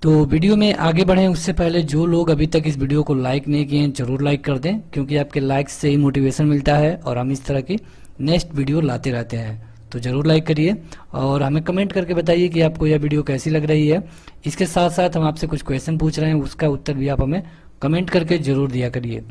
Speaker 1: तो वीडियो में आगे बढ़ें उससे पहले जो लोग अभी तक इस वीडियो को लाइक नहीं किए हैं जरूर लाइक कर दें, क्योंकि आपके लाइक से ही मोटिवेशन मिलता है और हम इस तरह की नेक्स्ट वीडियो लाते रहते हैं। तो ज़रूर लाइक करिए और हमें कमेंट करके बताइए कि आपको यह वीडियो कैसी लग रही है। इसके साथ साथ हम आपसे कुछ क्वेश्चन पूछ रहे हैं, उसका उत्तर भी आप हमें कमेंट करके जरूर दिया करिए।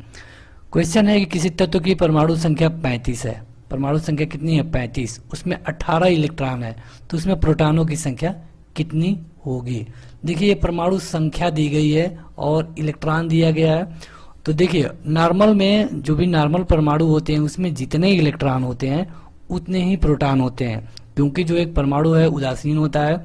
Speaker 1: क्वेश्चन है कि किसी तत्व की परमाणु संख्या 35 है। परमाणु संख्या कितनी है? 35। उसमें 18 इलेक्ट्रॉन है, तो उसमें प्रोटॉनों की संख्या कितनी होगी? देखिए ये परमाणु संख्या दी गई है और इलेक्ट्रॉन दिया गया है। तो देखिए नॉर्मल में जो भी नॉर्मल परमाणु होते हैं उसमें जितने इलेक्ट्रॉन होते हैं उतने ही प्रोटॉन होते हैं, क्योंकि जो एक परमाणु है उदासीन होता है।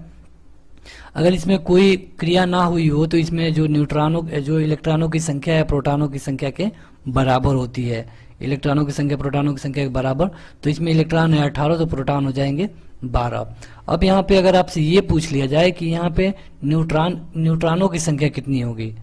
Speaker 1: अगर इसमें कोई क्रिया ना हुई हो तो इसमें जो इलेक्ट्रॉनों की संख्या है प्रोटॉनों की संख्या के बराबर होती है। इलेक्ट्रॉनों की संख्या प्रोटॉनों की संख्या के बराबर, तो इसमें इलेक्ट्रॉन है 18 तो प्रोटॉन हो जाएंगे 12। अब यहाँ पे अगर आपसे ये पूछ लिया जाए कि यहाँ पे न्यूट्रॉनों की संख्या कितनी होगी,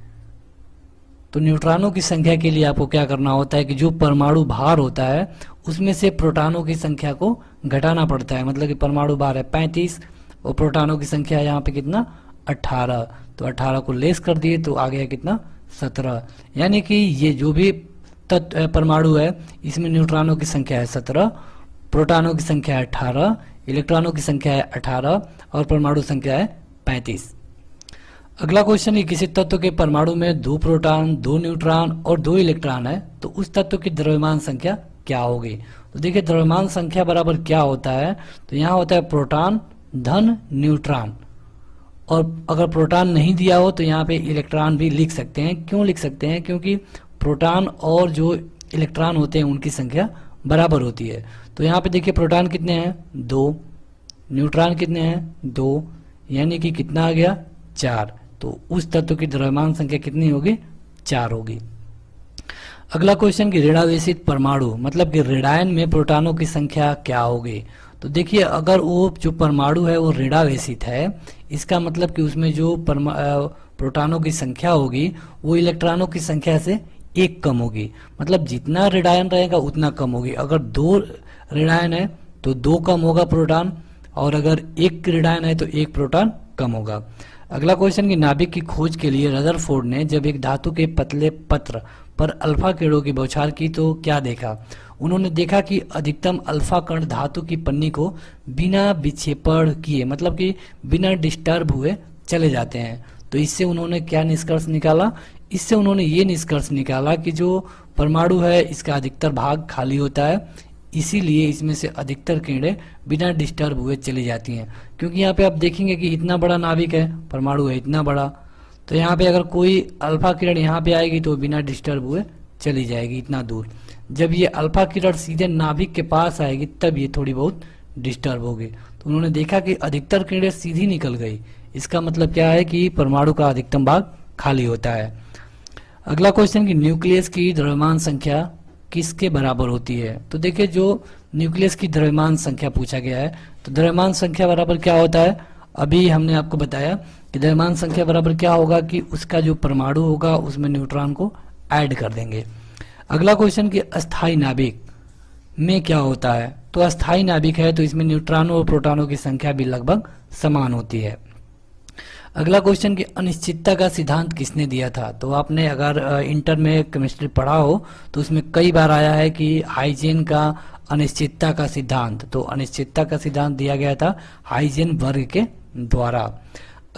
Speaker 1: तो न्यूट्रॉनों की संख्या के लिए आपको क्या करना होता है कि जो परमाणु भार होता है उसमें से प्रोटॉनों की संख्या को घटाना पड़ता है। मतलब कि परमाणु भार है 35 और प्रोटॉनों की संख्या यहाँ पे कितना 18, तो 18 को लेस कर दिए तो आ गया कितना 17। यानी कि ये जो भी परमाणु है इसमें न्यूट्रॉनों की संख्या है 17, प्रोटॉनों की संख्या है 18, इलेक्ट्रॉनों की संख्या है 18 और परमाणु संख्या है 35। अगला क्वेश्चन है किसी तत्व के परमाणु में 2 प्रोटॉन 2 न्यूट्रॉन और 2 इलेक्ट्रॉन है, तो उस तत्व की द्रव्यमान संख्या क्या होगी? तो देखिए द्रव्यमान संख्या बराबर क्या होता है, तो यहाँ होता है प्रोटॉन धन न्यूट्रॉन, और अगर प्रोटॉन नहीं दिया हो तो यहाँ पे इलेक्ट्रॉन भी लिख सकते हैं। क्यों लिख सकते हैं? क्योंकि प्रोटॉन और जो इलेक्ट्रॉन होते हैं उनकी संख्या बराबर होती है। तो यहाँ पे देखिए प्रोटॉन कितने हैं 2, न्यूट्रॉन कितने हैं 2, यानी कि कितना आ गया 4। तो उस तत्व की द्रव्यमान संख्या कितनी होगी 4 होगी। अगला क्वेश्चन कि ऋणावेशित परमाणु मतलब कि ऋणायन में प्रोटॉनों की संख्या क्या होगी? तो देखिए अगर वो जो परमाणु है वो ऋणावेशित है, इसका मतलब कि उसमें जो प्रोटॉनों की संख्या होगी वो इलेक्ट्रॉनों की संख्या से 1 कम होगी। मतलब जितना ऋणायन रहेगा उतना कम होगी। अगर 2 ऋणायन है तो 2 कम होगा प्रोटॉन, और अगर 1 ऋणायन है तो 1 प्रोटॉन कम होगा। अगला क्वेश्चन कि नाभिक की खोज के लिए रदरफोर्ड ने जब एक धातु के पतले पत्र पर अल्फा किरणों की बौछार की तो क्या देखा? उन्होंने देखा कि अधिकतम अल्फा कण धातु की पन्नी को बिना विक्षेपण किए मतलब कि बिना डिस्टर्ब हुए चले जाते हैं। तो इससे उन्होंने क्या निष्कर्ष निकाला? इससे उन्होंने ये निष्कर्ष निकाला कि जो परमाणु है इसका अधिकतर भाग खाली होता है, इसीलिए इसमें से अधिकतर किरणें बिना डिस्टर्ब हुए चली जाती हैं। क्योंकि यहाँ पे आप देखेंगे कि इतना बड़ा नाभिक है, परमाणु है इतना बड़ा, तो यहाँ पे अगर कोई अल्फा किरण यहाँ पे आएगी तो बिना डिस्टर्ब हुए चली जाएगी इतना दूर। जब ये अल्फा किरण सीधे नाभिक के पास आएगी तब ये थोड़ी बहुत डिस्टर्ब होगी। तो उन्होंने देखा कि अधिकतर किरणें सीधी निकल गई। इसका मतलब क्या है कि परमाणु का अधिकतम भाग खाली होता है। अगला क्वेश्चन कि न्यूक्लियस की द्रव्यमान संख्या किसके बराबर होती है? तो देखिए जो न्यूक्लियस की द्रव्यमान संख्या पूछा गया है, तो द्रव्यमान संख्या बराबर क्या होता है? अभी हमने आपको बताया कि द्रव्यमान संख्या बराबर क्या होगा कि उसका जो परमाणु होगा उसमें न्यूट्रॉन को ऐड कर देंगे। अगला क्वेश्चन कि अस्थाई नाभिक में क्या होता है? तो अस्थाई नाभिक है तो इसमें न्यूट्रॉनों और प्रोटॉनों की संख्या भी लगभग समान होती है। अगला क्वेश्चन कि अनिश्चितता का सिद्धांत किसने दिया था? तो आपने अगर इंटर में केमिस्ट्री पढ़ा हो तो उसमें कई बार आया है कि हाइजेन का अनिश्चितता का सिद्धांत, तो अनिश्चितता का सिद्धांत दिया गया था हाइजेनबर्ग के द्वारा।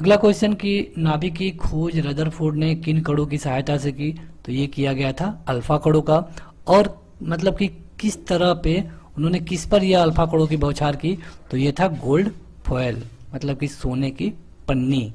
Speaker 1: अगला क्वेश्चन कि नाभिक की खोज रदरफोर्ड ने किन कणों की सहायता से की, तो ये किया गया था अल्फा कणों का। और मतलब कि किस तरह पे उन्होंने किस पर यह अल्फा कणों की बौछार की, तो ये था गोल्ड फॉयल, मतलब कि सोने की पन्नी।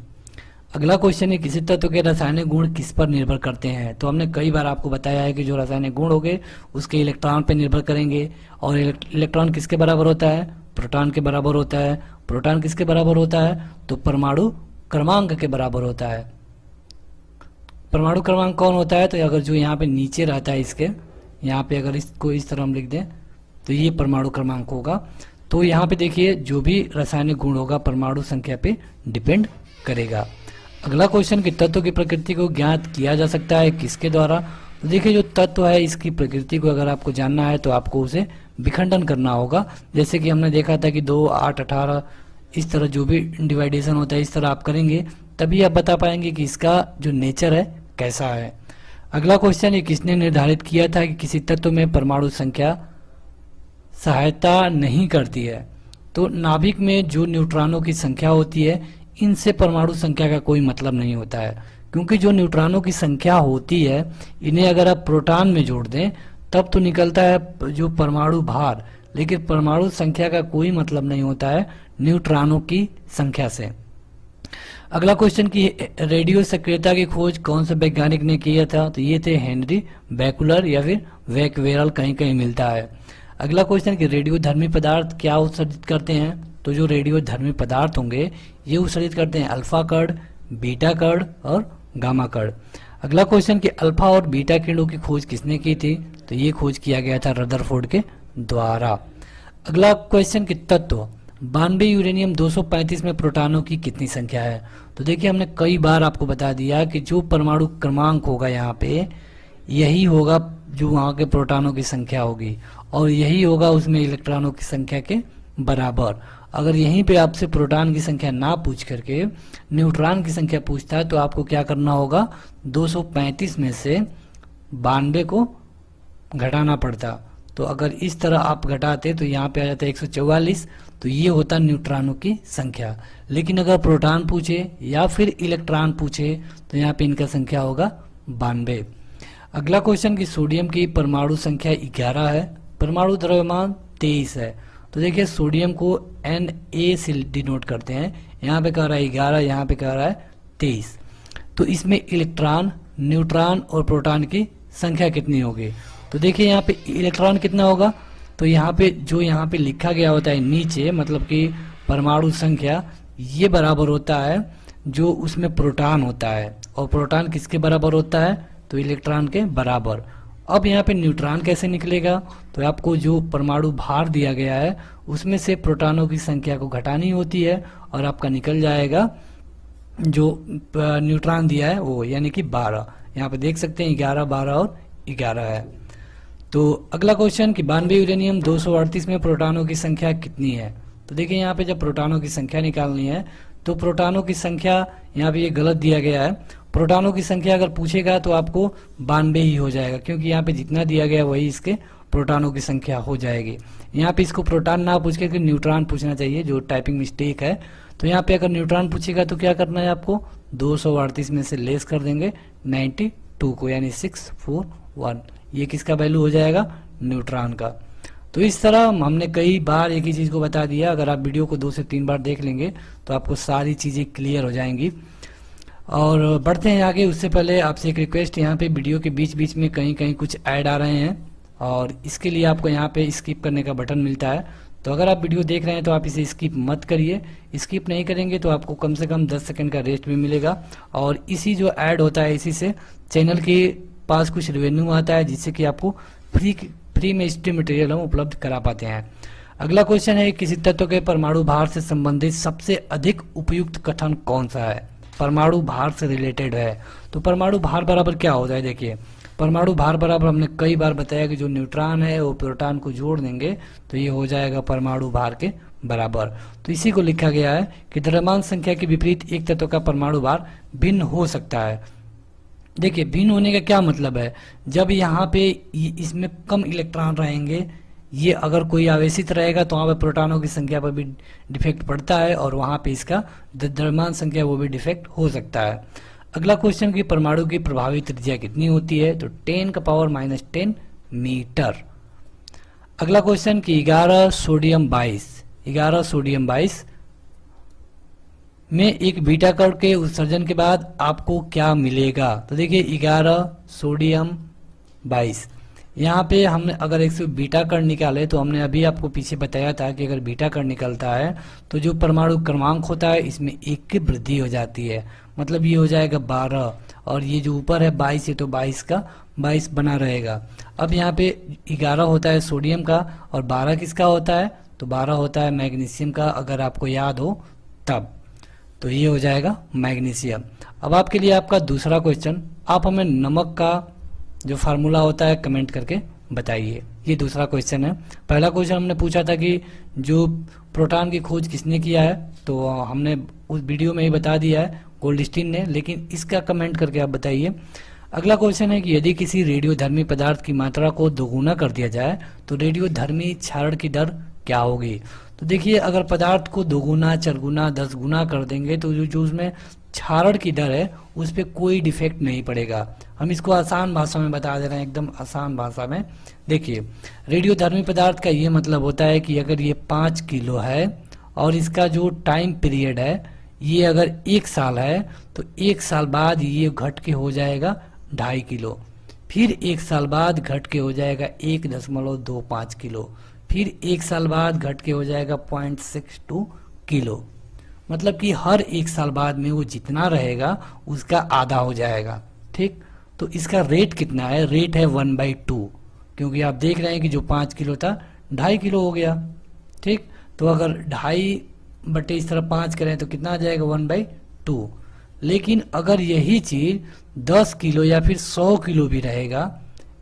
Speaker 1: अगला क्वेश्चन है किसी तत्व के रासायनिक गुण किस पर निर्भर करते हैं, तो हमने कई बार आपको बताया है कि जो रासायनिक गुण होंगे उसके इलेक्ट्रॉन पर निर्भर करेंगे। और इलेक्ट्रॉन किसके बराबर होता है, प्रोटॉन के बराबर होता है। प्रोटॉन किसके बराबर होता है, तो परमाणु क्रमांक के बराबर होता है। परमाणु क्रमांक कौन होता है, तो अगर जो यहाँ पे नीचे रहता है इसके, यहाँ पे अगर इसको इस तरह हम लिख दें तो ये परमाणु क्रमांक होगा। तो यहाँ पे देखिए जो भी रासायनिक गुण होगा परमाणु संख्या पे डिपेंड करेगा। अगला क्वेश्चन कि तत्व की प्रकृति को ज्ञात किया जा सकता है किसके द्वारा, तो देखिए जो तत्व है इसकी प्रकृति को अगर आपको जानना है तो आपको उसे विखंडन करना होगा। जैसे कि हमने देखा था कि 2, 8, 18 इस तरह जो भी डिवाइडेशन होता है इस तरह आप करेंगे तभी आप बता पाएंगे कि इसका जो नेचर है कैसा है। अगला क्वेश्चन ये किसने निर्धारित किया था कि किसी तत्व में परमाणु संख्या सहायता नहीं करती है, तो नाभिक में जो न्यूट्रॉनों की संख्या होती है इनसे परमाणु संख्या का कोई मतलब नहीं होता है, क्योंकि जो न्यूट्रॉनों की संख्या होती है इन्हें अगर आप प्रोटॉन में जोड़ दें तब तो निकलता है जो परमाणु भार, लेकिन परमाणु संख्या का कोई मतलब नहीं होता है न्यूट्रॉनों की संख्या से। अगला क्वेश्चन की रेडियो सक्रियता की खोज कौन से वैज्ञानिक ने किया था, तो ये थे हेनरी बैकुलर या फिर बैक्वेरल, कहीं कहीं मिलता है। अगला क्वेश्चन कि रेडियो धर्मी पदार्थ क्या उत्सर्जित करते हैं, तो जो रेडियो धर्मी पदार्थ होंगे ये उत्सर्जित करते हैं अल्फा कण, बीटा कण और गामा कण। अगला क्वेश्चन कि अल्फा और बीटा किरणों की खोज किसने की थी, तो ये खोज किया गया था रदरफोर्ड के द्वारा। अगला क्वेश्चन कि तत्व 92 यूरेनियम 235 में प्रोटॉनों की कितनी संख्या है, तो देखिए हमने कई बार आपको बता दिया कि जो परमाणु क्रमांक होगा यहाँ पे यही होगा जो वहाँ के प्रोटॉनों की संख्या होगी और यही होगा उसमें इलेक्ट्रॉनों की संख्या के बराबर। अगर यहीं पे आपसे प्रोटॉन की संख्या ना पूछ करके न्यूट्रॉन की संख्या पूछता है तो आपको क्या करना होगा, 235 में से 92 को घटाना पड़ता। तो अगर इस तरह आप घटाते तो यहाँ पे आ जाता है 144, तो ये होता न्यूट्रॉनों की संख्या। लेकिन अगर प्रोटॉन पूछे या फिर इलेक्ट्रॉन पूछे तो यहाँ पे इनका संख्या होगा 92। अगला क्वेश्चन कि सोडियम की परमाणु संख्या 11 है, परमाणु द्रव्यमान 23 है। तो देखिए सोडियम को Na से डिनोट करते हैं, यहाँ पे कह रहा है 11, यहाँ पे कह रहा है 23। तो इसमें इलेक्ट्रॉन, न्यूट्रॉन और प्रोटॉन की संख्या कितनी होगी, तो देखिए यहाँ पे इलेक्ट्रॉन कितना होगा, तो यहाँ पे जो यहाँ पे लिखा गया होता है नीचे, मतलब कि परमाणु संख्या ये बराबर होता है जो उसमें प्रोटॉन होता है, और प्रोटॉन किसके बराबर होता है, तो इलेक्ट्रॉन के बराबर। अब यहाँ पे न्यूट्रॉन कैसे निकलेगा, तो आपको जो परमाणु भार दिया गया है उसमें से प्रोटॉनों की संख्या को घटानी होती है और आपका निकल जाएगा जो न्यूट्रॉन दिया है वो, यानी कि 12। यहाँ पे देख सकते हैं 11, 12 और 11 है। तो अगला क्वेश्चन कि 92 यूरेनियम 238 में प्रोटॉनों की संख्या कितनी है, तो देखिए यहाँ पे जब प्रोटॉनों की संख्या निकालनी है तो प्रोटॉनों की संख्या यहाँ पे ये गलत दिया गया है। प्रोटॉनों की संख्या अगर पूछेगा तो आपको 92 ही हो जाएगा, क्योंकि यहाँ पे जितना दिया गया वही इसके प्रोटॉनों की संख्या हो जाएगी। यहाँ पे इसको प्रोटॉन ना पूछ के न्यूट्रॉन पूछना चाहिए, जो टाइपिंग मिस्टेक है। तो यहाँ पे अगर न्यूट्रॉन पूछेगा तो क्या करना है आपको, 238 में से लेस कर देंगे 92 को, यानी 641, ये किसका वैल्यू हो जाएगा, न्यूट्रॉन का। तो इस तरह हमने कई बार एक ही चीज़ को बता दिया। अगर आप वीडियो को 2 से 3 बार देख लेंगे तो आपको सारी चीज़ें क्लियर हो जाएंगी। और बढ़ते हैं आगे, उससे पहले आपसे एक रिक्वेस्ट, यहाँ पे वीडियो के बीच बीच में कहीं कहीं कुछ ऐड आ रहे हैं और इसके लिए आपको यहाँ पे स्किप करने का बटन मिलता है। तो अगर आप वीडियो देख रहे हैं तो आप इसे स्किप मत करिए। स्किप नहीं करेंगे तो आपको कम से कम 10 सेकंड का रेस्ट भी मिलेगा, और इसी जो ऐड होता है इसी से चैनल के पास कुछ रेवेन्यू आता है, जिससे कि आपको फ्री में स्टडी मटेरियल हम उपलब्ध करा पाते हैं। अगला क्वेश्चन है किसी तत्व के परमाणु भार से संबंधित सबसे अधिक उपयुक्त कथन कौन सा है, परमाणु भार से रिलेटेड है। तो परमाणु भार बराबर क्या होता है, देखिए परमाणु भार बराबर हमने कई बार बताया कि जो न्यूट्रॉन है वो प्रोटॉन को जोड़ देंगे तो ये हो जाएगा परमाणु भार के बराबर। तो इसी को लिखा गया है कि द्रव्यमान संख्या के विपरीत एक तत्व का परमाणु भार भिन्न हो सकता है। देखिए भिन्न होने का क्या मतलब है, जब यहाँ पे इसमें कम इलेक्ट्रॉन रहेंगे ये अगर कोई आवेशित रहेगा तो वहाँ पे प्रोटॉनों की संख्या पर भी डिफेक्ट पड़ता है और वहाँ पे इसका द्रव्यमान संख्या वो भी डिफेक्ट हो सकता है। अगला क्वेश्चन कि परमाणु की प्रभावी त्रिज्या कितनी होती है, तो 10⁻⁻10 मीटर। अगला क्वेश्चन कि 11 सोडियम 22 में एक बीटा कण के उत्सर्जन के बाद आपको क्या मिलेगा। तो देखिए 11 सोडियम 22, यहाँ पे हमने अगर एक से बीटा कण निकाले तो हमने अभी आपको पीछे बताया था कि अगर बीटा कण निकलता है तो जो परमाणु क्रमांक होता है इसमें 1 की वृद्धि हो जाती है, मतलब ये हो जाएगा 12 और ये जो ऊपर है 22 है तो 22 का 22 बना रहेगा। अब यहाँ पे 11 होता है सोडियम का और 12 किसका होता है, तो 12 होता है मैग्नीशियम का, अगर आपको याद हो तब। तो ये हो जाएगा मैग्नीशियम। अब आपके लिए आपका दूसरा क्वेश्चन, आप हमें नमक का जो फार्मूला होता है कमेंट करके बताइए। ये दूसरा क्वेश्चन है। पहला क्वेश्चन हमने पूछा था कि जो प्रोटॉन की खोज किसने किया है, तो हमने उस वीडियो में ही बता दिया है, गोल्डस्टीन ने, लेकिन इसका कमेंट करके आप बताइए। अगला क्वेश्चन है कि यदि किसी रेडियोधर्मी पदार्थ की मात्रा को दोगुना कर दिया जाए तो रेडियोधर्मी क्षारण की दर क्या होगी। तो देखिए अगर पदार्थ को दोगुना, चारगुना, 10 गुना कर देंगे तो जो उसमें क्षारण की दर है उस पर कोई डिफेक्ट नहीं पड़ेगा। हम इसको आसान भाषा में बता दे रहे हैं, एकदम आसान भाषा में। देखिए रेडियोधर्मी पदार्थ का ये मतलब होता है कि अगर ये 5 किलो है और इसका जो टाइम पीरियड है ये अगर 1 साल है तो 1 साल बाद ये घट के हो जाएगा 2.5 किलो, फिर 1 साल बाद घट के हो जाएगा 1.25 किलो, फिर 1 साल बाद घट के हो जाएगा 0.62 किलो। मतलब कि हर 1 साल बाद में वो जितना रहेगा उसका आधा हो जाएगा। ठीक, तो इसका रेट कितना है, रेट है 1/2, क्योंकि आप देख रहे हैं कि जो 5 किलो था 2.5 किलो हो गया। ठीक, तो अगर 2.5 बटे इस तरह 5 करें तो कितना आ जाएगा 1/2। लेकिन अगर यही चीज 10 किलो या फिर 100 किलो भी रहेगा,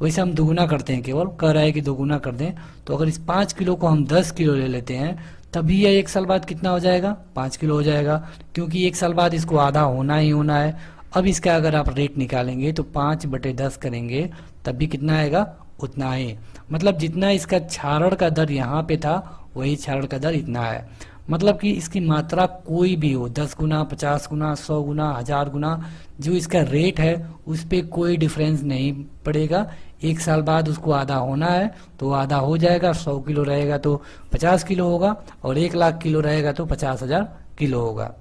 Speaker 1: वैसे हम दोगुना करते हैं, केवल कह रहा है कि दोगुना कर दें, तो अगर इस 5 किलो को हम 10 किलो ले लेते हैं तभी यह 1 साल बाद कितना हो जाएगा, 5 किलो हो जाएगा, क्योंकि 1 साल बाद इसको आधा होना ही होना है। अब इसका अगर आप रेट निकालेंगे तो 5/10 करेंगे तब भी कितना आएगा, उतना ही। मतलब जितना इसका क्षारण का दर यहाँ पे था वही क्षारण का दर इतना है। मतलब कि इसकी मात्रा कोई भी हो, 10 गुना, 50 गुना, 100 गुना, 1000 गुना, जो इसका रेट है उस पर कोई डिफरेंस नहीं पड़ेगा। 1 साल बाद उसको आधा होना है तो आधा हो जाएगा, 100 किलो रहेगा तो 50 किलो होगा और 1 लाख किलो रहेगा तो 50,000 किलो होगा।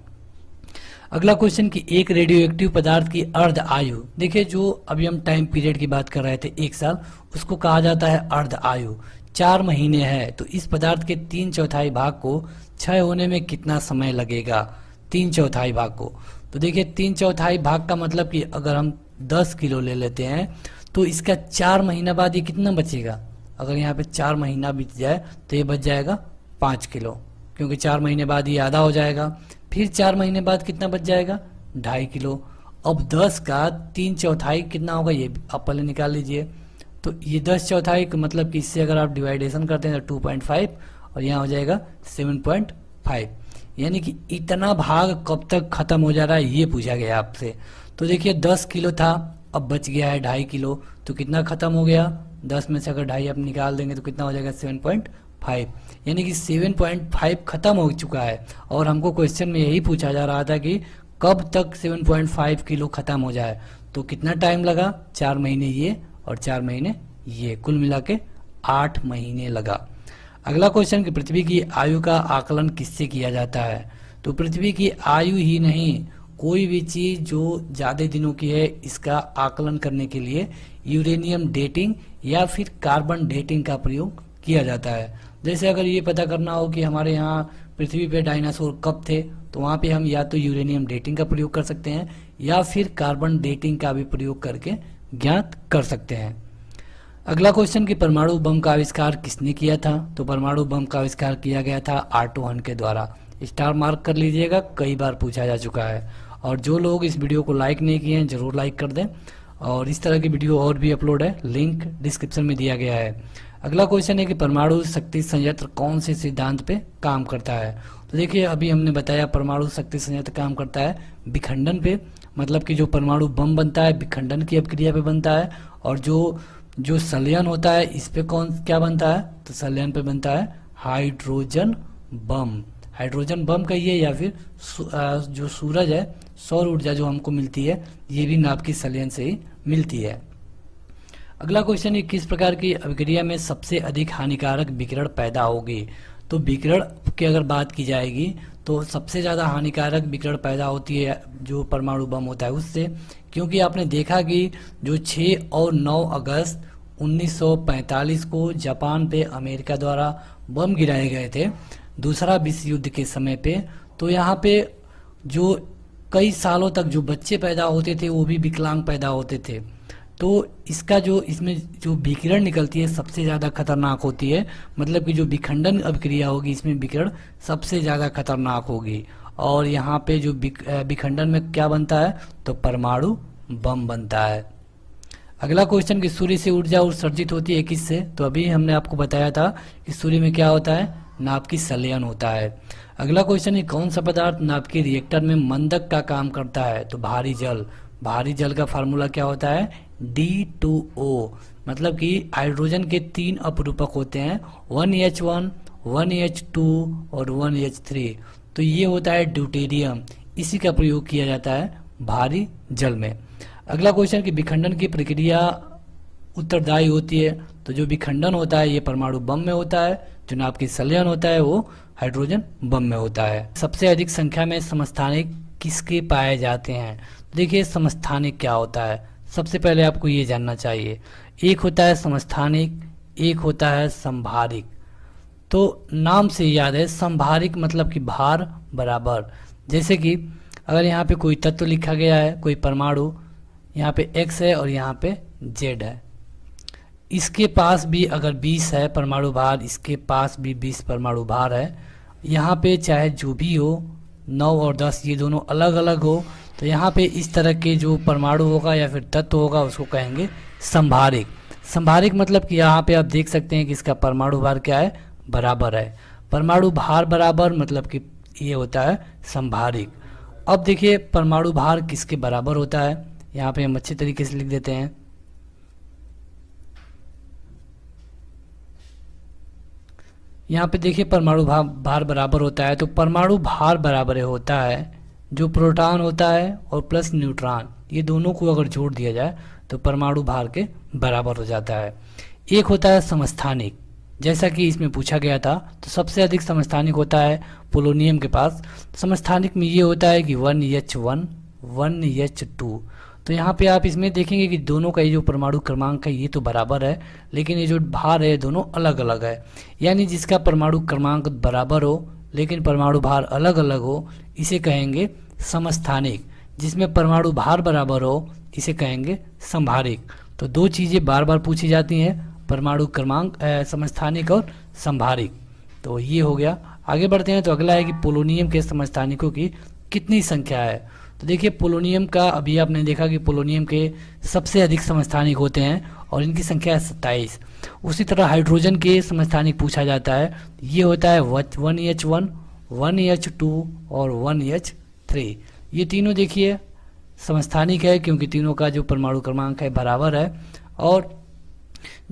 Speaker 1: अगला क्वेश्चन कि एक रेडियो एक्टिव पदार्थ की अर्ध आयु, देखिए जो अभी हम टाइम पीरियड की बात कर रहे थे 1 साल, उसको कहा जाता है अर्ध आयु। 4 महीने है तो इस पदार्थ के 3/4 भाग को क्षय होने में कितना समय लगेगा, 3/4 भाग को। तो देखिए 3/4 भाग का मतलब कि अगर हम 10 किलो ले लेते हैं तो इसका 4 महीना बाद ये कितना बचेगा, अगर यहाँ पे 4 महीना बीत जाए तो ये बच जाएगा 5 किलो, क्योंकि 4 महीने बाद ये आधा हो जाएगा। फिर 4 महीने बाद कितना बच जाएगा, 2.5 किलो। अब 10 का 3/4 कितना होगा ये आप पहले निकाल लीजिए। तो ये 10/4 का मतलब कि इससे अगर आप डिवाइडेशन करते हैं तो 2.5 और यहाँ हो जाएगा 7.5, यानी कि इतना भाग कब तक खत्म हो जा रहा है ये पूछा गया आपसे। तो देखिए 10 किलो था, अब बच गया है 2.5 किलो, तो कितना खत्म हो गया, 10 में से अगर 2.5 आप निकाल देंगे तो कितना हो जाएगा 7.5, यानी कि 7.5 खत्म हो चुका है। और हमको क्वेश्चन में यही पूछा जा रहा था कि कब तक 7.5 किलो खत्म हो जाए, तो कितना टाइम लगा, 4 महीने ये और 4 महीने ये, कुल मिला के 8 महीने लगा। अगला क्वेश्चन कि पृथ्वी की आयु का आकलन किससे किया जाता है। तो पृथ्वी की आयु ही नहीं, कोई भी चीज जो ज्यादा दिनों की है इसका आकलन करने के लिए यूरेनियम डेटिंग या फिर कार्बन डेटिंग का प्रयोग किया जाता है। जैसे अगर ये पता करना हो कि हमारे यहाँ पृथ्वी पे डायनासोर कब थे, तो वहाँ पे हम या तो यूरेनियम डेटिंग का प्रयोग कर सकते हैं या फिर कार्बन डेटिंग का भी प्रयोग करके ज्ञात कर सकते हैं। अगला क्वेश्चन कि परमाणु बम का आविष्कार किसने किया था। तो परमाणु बम का आविष्कार किया गया था आर्टो हन के द्वारा। स्टार मार्क कर लीजिएगा, कई बार पूछा जा चुका है। और जो लोग इस वीडियो को लाइक नहीं किए हैं जरूर लाइक कर दें, और इस तरह की वीडियो और भी अपलोड है, लिंक डिस्क्रिप्शन में दिया गया है। अगला क्वेश्चन है कि परमाणु शक्ति संयंत्र कौन से सिद्धांत पे काम करता है। तो देखिए अभी हमने बताया परमाणु शक्ति संयंत्र काम करता है विखंडन पे, मतलब कि जो परमाणु बम बनता है विखंडन की अभिक्रिया पे बनता है, और जो जो संलयन होता है इस पे कौन क्या बनता है, तो संलयन पे बनता है हाइड्रोजन बम। हाइड्रोजन बम कहिए या फिर जो सूरज है, सौर ऊर्जा जो हमको मिलती है, ये भी नाभिक की संलयन से ही मिलती है। अगला क्वेश्चन है, किस प्रकार की अभिक्रिया में सबसे अधिक हानिकारक विकिरण पैदा होगी। तो विकिरण की अगर बात की जाएगी तो सबसे ज़्यादा हानिकारक विकिरण पैदा होती है जो परमाणु बम होता है उससे, क्योंकि आपने देखा कि जो 6 और 9 अगस्त 1945 को जापान पे अमेरिका द्वारा बम गिराए गए थे दूसरा विश्व युद्ध के समय पे, तो यहाँ पे जो कई सालों तक जो बच्चे पैदा होते थे वो भी विकलांग पैदा होते थे। तो इसका जो इसमें जो विकिरण निकलती है सबसे ज़्यादा खतरनाक होती है, मतलब कि जो विखंडन अभिक्रिया होगी इसमें विकिरण सबसे ज़्यादा खतरनाक होगी। और यहाँ पे जो विखंडन में क्या बनता है, तो परमाणु बम बनता है। अगला क्वेश्चन कि सूर्य से ऊर्जा उत्सर्जित होती है किससे। तो अभी हमने आपको बताया था कि सूर्य में क्या होता है, नाभिक की संलयन होता है। अगला क्वेश्चन है, कौन सा पदार्थ नाभिक के रिएक्टर में मंदक का काम करता है। तो भारी जल। भारी जल का फार्मूला क्या होता है, D2O, मतलब कि हाइड्रोजन के 3 अपरूपक होते हैं, 1H1, 1H2 और 1H3। तो ये होता है ड्यूटेरियम, इसी का प्रयोग किया जाता है भारी जल में। अगला क्वेश्चन कि विखंडन की प्रक्रिया उत्तरदायी होती है। तो जो विखंडन होता है ये परमाणु बम में होता है, जो नाभिक की संलयन होता है वो हाइड्रोजन बम में होता है। सबसे अधिक संख्या में समस्थानिक किसके पाए जाते हैं। देखिए समस्थानिक क्या होता है, सबसे पहले आपको ये जानना चाहिए। एक होता है समस्थानिक, एक होता है संभारिक। तो नाम से याद है, संभारिक मतलब कि भार बराबर। जैसे कि अगर यहाँ पे कोई तत्व लिखा गया है, कोई परमाणु, यहाँ पे x है और यहाँ पे z है, इसके पास भी अगर 20 है परमाणु भार, इसके पास भी 20 परमाणु भार है, यहाँ पे चाहे जो भी हो 9 और 10 ये दोनों अलग अलग हो, तो यहाँ पे इस तरह के जो परमाणु होगा या फिर तत्व होगा उसको कहेंगे संभारिक। संभारिक मतलब कि यहाँ पे आप देख सकते हैं कि इसका परमाणु भार क्या है, बराबर है। परमाणु भार बराबर मतलब कि ये होता है संभारिक। अब देखिए परमाणु भार किसके बराबर होता है, यहाँ पे हम अच्छे तरीके से लिख देते हैं। यहाँ पे देखिए परमाणु भार बराबर होता है, तो परमाणु भार बराबर होता है जो प्रोटॉन होता है और प्लस न्यूट्रॉन, ये दोनों को अगर जोड़ दिया जाए तो परमाणु भार के बराबर हो जाता है। एक होता है समस्थानिक, जैसा कि इसमें पूछा गया था, तो सबसे अधिक समस्थानिक होता है पोलोनियम के पास। समस्थानिक में ये होता है कि 1H1, 1H2। तो यहाँ पे आप इसमें देखेंगे कि दोनों का ये जो परमाणु क्रमांक है ये तो बराबर है, लेकिन ये जो भार है दोनों अलग अलग है। यानी जिसका परमाणु क्रमांक बराबर हो लेकिन परमाणु भार अलग अलग हो इसे कहेंगे समस्थानिक। जिसमें परमाणु भार बराबर हो इसे कहेंगे संभारिक। तो दो चीज़ें बार बार पूछी जाती हैं, परमाणु क्रमांक समस्थानिक और संभारिक। तो ये हो गया। आगे बढ़ते हैं, तो अगला है कि पोलोनियम के समस्थानिकों की कितनी संख्या है। तो देखिए पोलोनियम का अभी आपने देखा कि पोलोनियम के सबसे अधिक समस्थानिक होते हैं और इनकी संख्या है 27। उसी तरह हाइड्रोजन के समस्थानिक पूछा जाता है, ये होता है 1H1, 1H2 और 1H3। ये तीनों देखिए समस्थानिक है क्योंकि तीनों का जो परमाणु क्रमांक है बराबर है। और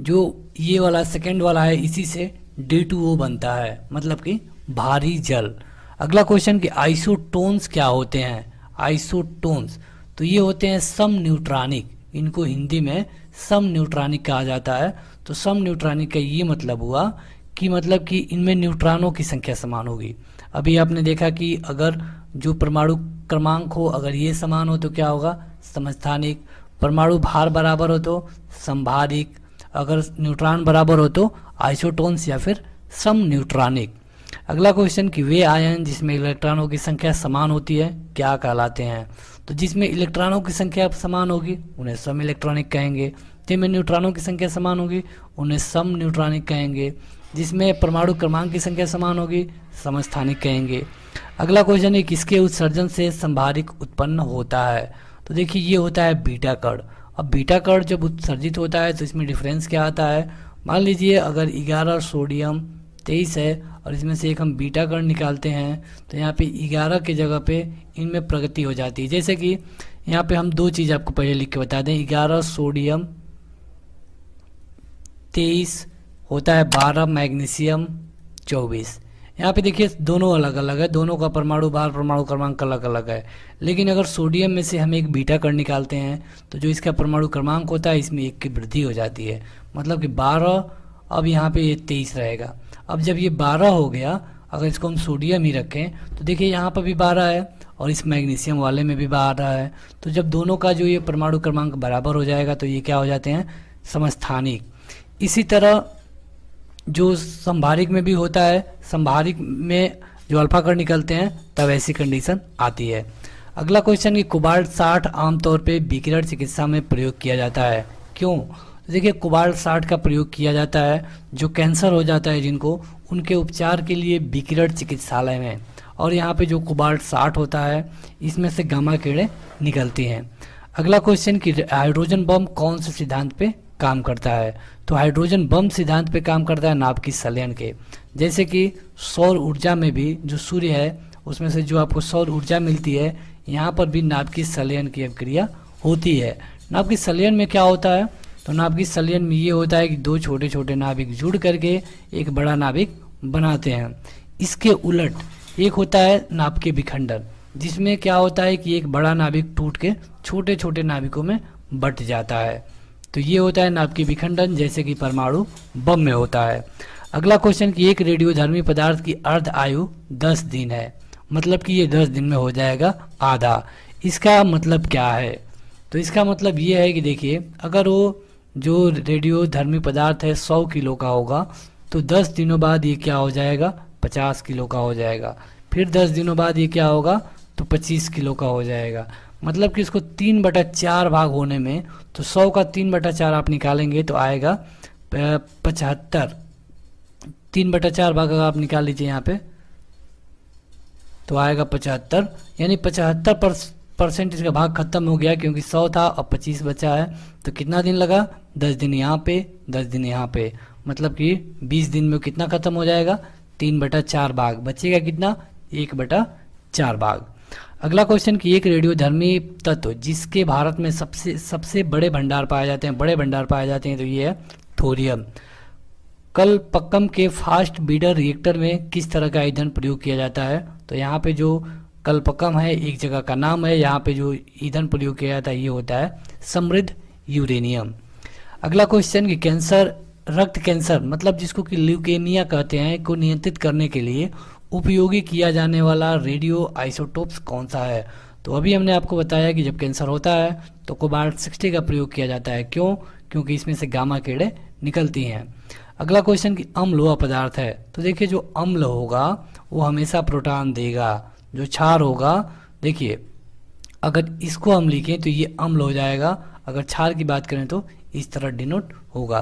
Speaker 1: जो ये वाला सेकंड वाला है इसी से D2O बनता है, मतलब कि भारी जल। अगला क्वेश्चन कि आइसोटोन्स क्या होते हैं। आइसोटोन्स तो ये होते हैं सम न्यूट्रॉनिक, इनको हिंदी में सम न्यूट्रॉनिक कहा जाता है। तो सम न्यूट्रॉनिक का ये मतलब हुआ कि मतलब कि इनमें न्यूट्रॉनों की संख्या समान होगी। अभी आपने देखा कि अगर जो परमाणु क्रमांक हो अगर ये समान हो तो क्या होगा, समस्थानिक। परमाणु भार बराबर हो तो संभारिक, अगर न्यूट्रॉन बराबर हो तो आइसोटोन्स या फिर सम न्यूट्रॉनिक। अगला क्वेश्चन कि वे आयन जिसमें इलेक्ट्रॉनों की संख्या समान होती है क्या कहलाते हैं। तो जिसमें इलेक्ट्रॉनों की संख्या समान होगी उन्हें सम इलेक्ट्रॉनिक कहेंगे, जिनमें न्यूट्रॉनों की संख्या समान होगी उन्हें सम न्यूट्रॉनिक कहेंगे, जिसमें परमाणु क्रमांक की संख्या समान होगी समस्थानिक कहेंगे। अगला क्वेश्चन है किसके उत्सर्जन से संभारिक उत्पन्न होता है। तो देखिए ये होता है बीटा कण। अब बीटा कण जब उत्सर्जित होता है तो इसमें डिफरेंस क्या आता है, मान लीजिए अगर 11 सोडियम 23 है और इसमें से एक हम बीटा कण निकालते हैं तो यहाँ पे 11 के जगह पे इनमें प्रगति हो जाती है। जैसे कि यहाँ पे हम दो चीज़ आपको पहले लिख के बता दें, 11 सोडियम 23 होता है 12, मैग्नीशियम 24। यहाँ पे देखिए दोनों अलग अलग है, दोनों का परमाणु भार परमाणु क्रमांक अलग अलग है। लेकिन अगर सोडियम में से हम एक बीटा कण निकालते हैं तो जो इसका परमाणु क्रमांक होता है इसमें 1 की वृद्धि हो जाती है, मतलब कि 12, अब यहाँ पे ये 23 रहेगा। अब जब ये 12 हो गया, अगर इसको हम सोडियम ही रखें तो देखिए यहाँ पर भी 12 है और इस मैग्नीशियम वाले में भी 12 है। तो जब दोनों का जो ये परमाणु क्रमांक बराबर हो जाएगा तो ये क्या हो जाते हैं, समस्थानिक। इसी तरह जो संभारिक में भी होता है, संभारिक में जो अल्फा कण निकलते हैं तब ऐसी कंडीशन आती है। अगला क्वेश्चन कि कोबाल्ट 60 आमतौर पे विकिरण चिकित्सा में प्रयोग किया जाता है, क्यों? तो देखिए कोबाल्ट 60 का प्रयोग किया जाता है जो कैंसर हो जाता है जिनको, उनके उपचार के लिए विकिरण चिकित्सालय में। और यहाँ पे जो कोबाल्ट 60 होता है इसमें से गामा किरणें निकलती हैं। अगला क्वेश्चन कि हाइड्रोजन बम कौन से सिद्धांत पे काम करता है? तो हाइड्रोजन बम सिद्धांत पे काम करता है नाभिकीय संलयन के। जैसे कि सौर ऊर्जा में भी जो सूर्य है उसमें से जो आपको सौर ऊर्जा मिलती है, यहाँ पर भी नाभिकीय संलयन की अभिक्रिया होती है। नाभिकीय संलयन में क्या होता है? तो नाभिकीय संलयन में ये होता है कि दो छोटे छोटे नाभिक जुड़ करके एक बड़ा नाभिक बनाते हैं। इसके उलट एक होता है नाभिकीय विखंडन, जिसमें क्या होता है कि एक बड़ा नाभिक टूट के छोटे छोटे नाभिकों में बंट जाता है। तो ये होता है नाभिकीय विखंडन, जैसे कि परमाणु बम में होता है। अगला क्वेश्चन कि एक रेडियोधर्मी पदार्थ की अर्ध आयु 10 दिन है, मतलब कि ये 10 दिन में हो जाएगा आधा। इसका मतलब क्या है? तो इसका मतलब ये है कि देखिए अगर वो जो रेडियोधर्मी पदार्थ है 100 किलो का होगा तो 10 दिनों बाद ये क्या हो जाएगा, 50 किलो का हो जाएगा। फिर 10 दिनों बाद ये क्या होगा, तो 25 किलो का हो जाएगा। मतलब कि इसको 3/4 भाग होने में, तो 100 का 3/4 आप निकालेंगे तो आएगा 75। 3/4 भाग अगर आप निकाल लीजिए यहाँ पे तो आएगा 75, यानी 75% इसका भाग खत्म हो गया, क्योंकि 100 था अब 25 बचा है। तो कितना दिन लगा, 10 दिन यहाँ पे 10 दिन यहाँ पे, मतलब कि 20 दिन में कितना खत्म हो जाएगा, 3/4 भाग। बचेगा कितना, 1/4 भाग। अगला क्वेश्चन कि एक रेडियोधर्मी तत्व जिसके भारत में सबसे बड़े भंडार पाए जाते हैं, तो ये है थोरियम। कलपक्कम के फास्ट ब्रीडर रिएक्टर में किस तरह का ईंधन प्रयोग किया जाता है? तो यहाँ पे जो कलपक्कम है एक जगह का नाम है, यहाँ पे जो ईंधन प्रयोग किया जाता है ये होता है समृद्ध यूरेनियम। अगला क्वेश्चन कि कैंसर, रक्त कैंसर मतलब जिसको कि ल्यूकेमिया कहते हैं, को नियंत्रित करने के लिए उपयोगी किया जाने वाला रेडियो आइसोटोप्स कौन सा है? तो अभी हमने आपको बताया कि जब कैंसर होता है तो कोबाल्ट 60 का प्रयोग किया जाता है। क्यों? क्योंकि इसमें से गामा किरणें निकलती हैं। अगला क्वेश्चन कि अम्ल वह पदार्थ है, तो देखिए जो अम्ल होगा वो हमेशा प्रोटॉन देगा। जो क्षार होगा, देखिए अगर इसको हम लिखें तो ये अम्ल हो जाएगा, अगर क्षार की बात करें तो इस तरह डिनोट होगा।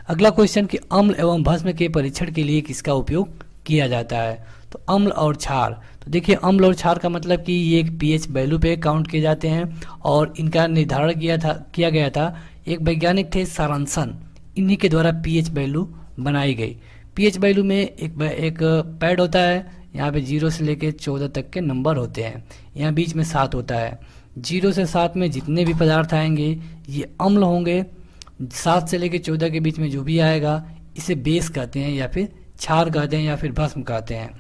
Speaker 1: अगला क्वेश्चन कि अम्ल एवं भस्म के परीक्षण के लिए किसका उपयोग किया जाता है? तो अम्ल और क्षार, तो देखिए अम्ल और क्षार का मतलब कि ये एक पीएच वैल्यू पे काउंट किए जाते हैं और इनका निर्धारण किया गया था एक वैज्ञानिक थे सारांसन, इन्हीं के द्वारा पीएच वैल्यू बनाई गई। पीएच वैल्यू में एक पैड होता है, यहाँ पे 0 से लेके 14 तक के नंबर होते हैं, यहाँ बीच में 7 होता है। 0 से 7 में जितने भी पदार्थ आएंगे ये अम्ल होंगे, 7 से लेके 14 के बीच में जो भी आएगा इसे बेस कहते हैं या फिर क्षार कहते हैं या फिर भस्म कहते हैं।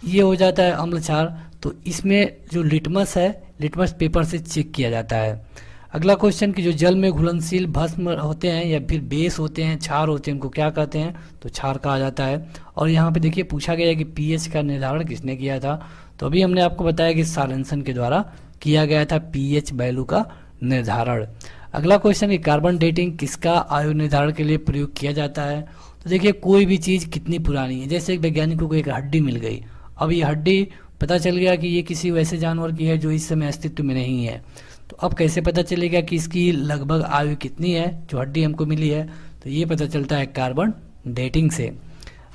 Speaker 1: ये हो जाता है अम्ल क्षार। तो इसमें जो लिटमस है, लिटमस पेपर से चेक किया जाता है। अगला क्वेश्चन कि जो जल में घुलनशील भस्म होते हैं या फिर बेस होते हैं, क्षार होते हैं, उनको क्या कहते हैं? तो क्षार कहा जाता है। और यहाँ पे देखिए पूछा गया है कि पीएच का निर्धारण किसने किया था? तो अभी हमने आपको बताया कि सारेंसन के द्वारा किया गया था पीएच वैल्यू का निर्धारण। अगला क्वेश्चन कि कार्बन डेटिंग किसका आयु निर्धारण के लिए प्रयोग किया जाता है? तो देखिए कोई भी चीज़ कितनी पुरानी है, जैसे एक वैज्ञानिकों को एक हड्डी मिल गई, अब ये हड्डी पता चल गया कि ये किसी वैसे जानवर की है जो इस समय अस्तित्व में नहीं है, तो अब कैसे पता चलेगा कि इसकी लगभग आयु कितनी है जो हड्डी हमको मिली है? तो ये पता चलता है कार्बन डेटिंग से।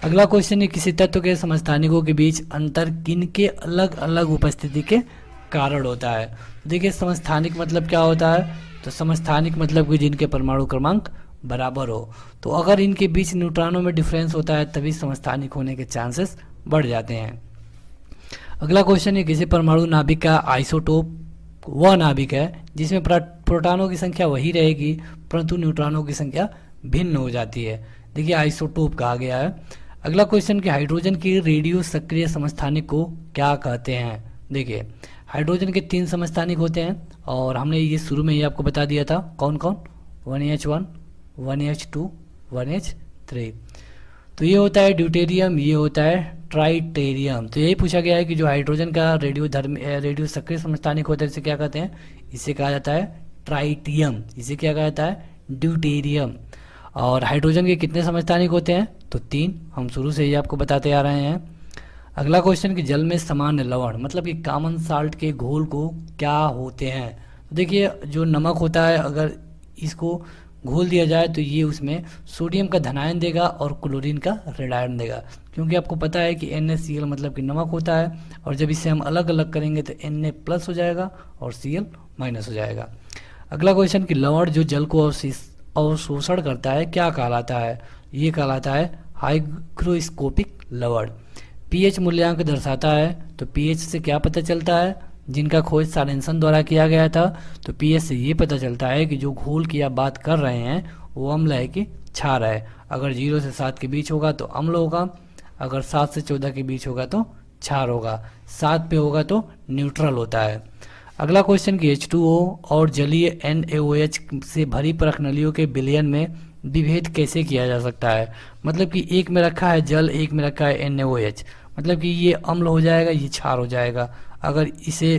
Speaker 1: अगला क्वेश्चन है किसी तत्व के समस्थानिकों के बीच अंतर किनके अलग अलग उपस्थिति के कारण होता है? देखिए समस्थानिक मतलब क्या होता है? तो समस्थानिक मतलब कि जिनके परमाणु क्रमांक बराबर हो। तो अगर इनके बीच न्यूट्रॉनों में डिफरेंस होता है तभी समस्थानिक होने के चांसेस बढ़ जाते हैं। अगला क्वेश्चन है किसी परमाणु नाभिक का आइसोटोप वह नाभिक है जिसमें प्रोटॉनों की संख्या वही रहेगी परंतु न्यूट्रॉनों की संख्या भिन्न हो जाती है। देखिए आइसोटोप कहा गया है। अगला क्वेश्चन कि हाइड्रोजन की रेडियो सक्रिय समस्थानिक को क्या कहते हैं। देखिए हाइड्रोजन के 3 समस्थानिक होते हैं और हमने ये शुरू में ही आपको बता दिया था कौन कौन, 1H1, 1H2, 1H3। तो ये होता है ड्यूटेरियम, ये होता है ट्राइटेरियम। तो यही पूछा गया है कि जो हाइड्रोजन का रेडियो सक्रिय समस्थानिक होता है इसे क्या कहते हैं, इसे कहा जाता है ट्राइटियम, इसे क्या कहा जाता है ड्यूटेरियम। और हाइड्रोजन के कितने समस्थानिक होते हैं, तो 3, हम शुरू से ही आपको बताते आ रहे हैं। अगला क्वेश्चन कि जल में सामान्य लवण मतलब कि कॉमन साल्ट के घोल को क्या होते हैं। तो देखिए जो नमक होता है अगर इसको घोल दिया जाए तो ये उसमें सोडियम का धनायन देगा और क्लोरीन का ऋणायन देगा, क्योंकि आपको पता है कि NaCl मतलब कि नमक होता है और जब इसे हम अलग अलग करेंगे तो Na+ हो जाएगा और Cl- हो जाएगा। अगला क्वेश्चन कि लवण जो जल को अवशोषण करता है क्या कहलाता है, ये कहलाता है हाइग्रोस्कोपिक लवण। pH मूल्यांक दर्शाता है, तो pH से क्या पता चलता है, जिनका खोज सारेंसन द्वारा किया गया था। तो pH से ये पता चलता है कि जो घोल की आप बात कर रहे हैं वो अम्ल है कि क्षार है। अगर 0 से 7 के बीच होगा तो अम्ल होगा, अगर 7 से 14 के बीच होगा तो क्षार होगा, 7 पे होगा तो न्यूट्रल होता है। अगला क्वेश्चन कि H2O और जलीय NaOH से भरी परख नलियों के विलयन में विभेद कैसे किया जा सकता है। मतलब कि एक में रखा है जल, एक में रखा है NaOH, मतलब कि ये अम्ल हो जाएगा, ये क्षार हो जाएगा। अगर इसे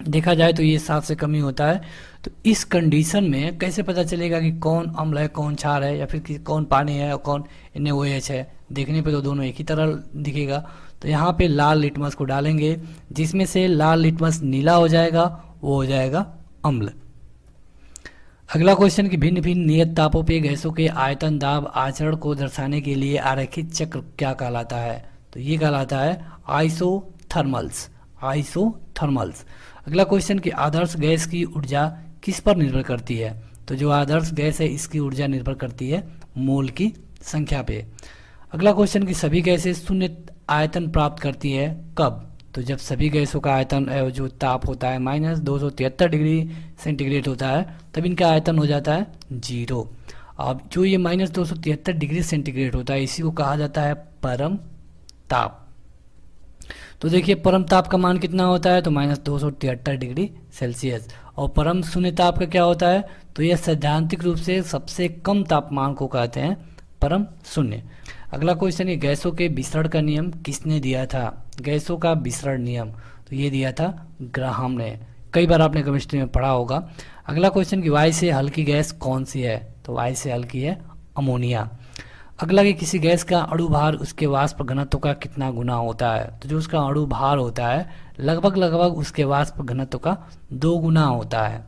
Speaker 1: देखा जाए तो ये 7 से कम ही होता है। तो इस कंडीशन में कैसे पता चलेगा कि कौन अम्ल है कौन क्षार है या फिर कि कौन पानी है और कौन NaOH है। देखने पे तो दोनों एक ही तरह दिखेगा। तो यहाँ पे लाल लिटमस को डालेंगे, जिसमें से लाल लिटमस नीला हो जाएगा, वो हो जाएगा अम्ल। अगला क्वेश्चन कि भिन्न भिन्न नियत तापों पे गैसों के आयतन दाब आचरण को दर्शाने के लिए आरेखित चक्र क्या कहलाता है। तो ये कहलाता है आइसोथर्मल्स, आइसोथर्मल्स। अगला क्वेश्चन कि आदर्श गैस की ऊर्जा किस पर निर्भर करती है। तो जो आदर्श गैस है इसकी ऊर्जा निर्भर करती है मोल की संख्या पे। अगला क्वेश्चन कि सभी गैसें शून्य आयतन प्राप्त करती है कब। तो जब सभी गैसों का आयतन जो ताप होता है -273 डिग्री सेंटीग्रेड होता है तब इनका आयतन हो जाता है 0। अब जो ये -273 डिग्री सेंटीग्रेड होता है इसी को कहा जाता है परम ताप। तो देखिए परम ताप का मान कितना होता है, तो -273 डिग्री सेल्सियस। और परम शून्य ताप का क्या होता है, तो यह सैद्धांतिक रूप से सबसे कम तापमान को कहते हैं परम शून्य। अगला क्वेश्चन है गैसों के विसरण का नियम किसने दिया था। गैसों का विसरण नियम तो ये दिया था ग्राहम ने, कई बार आपने केमिस्ट्री में पढ़ा होगा। अगला क्वेश्चन कि वायु से हल्की गैस कौन सी है। तो वायु से हल्की है अमोनिया। अगला कि किसी गैस का अणु भार उसके वाष्प घनत्व का कितना गुना होता है। तो जो उसका अणु भार होता है लगभग उसके वाष्प घनत्व का 2 गुना होता है।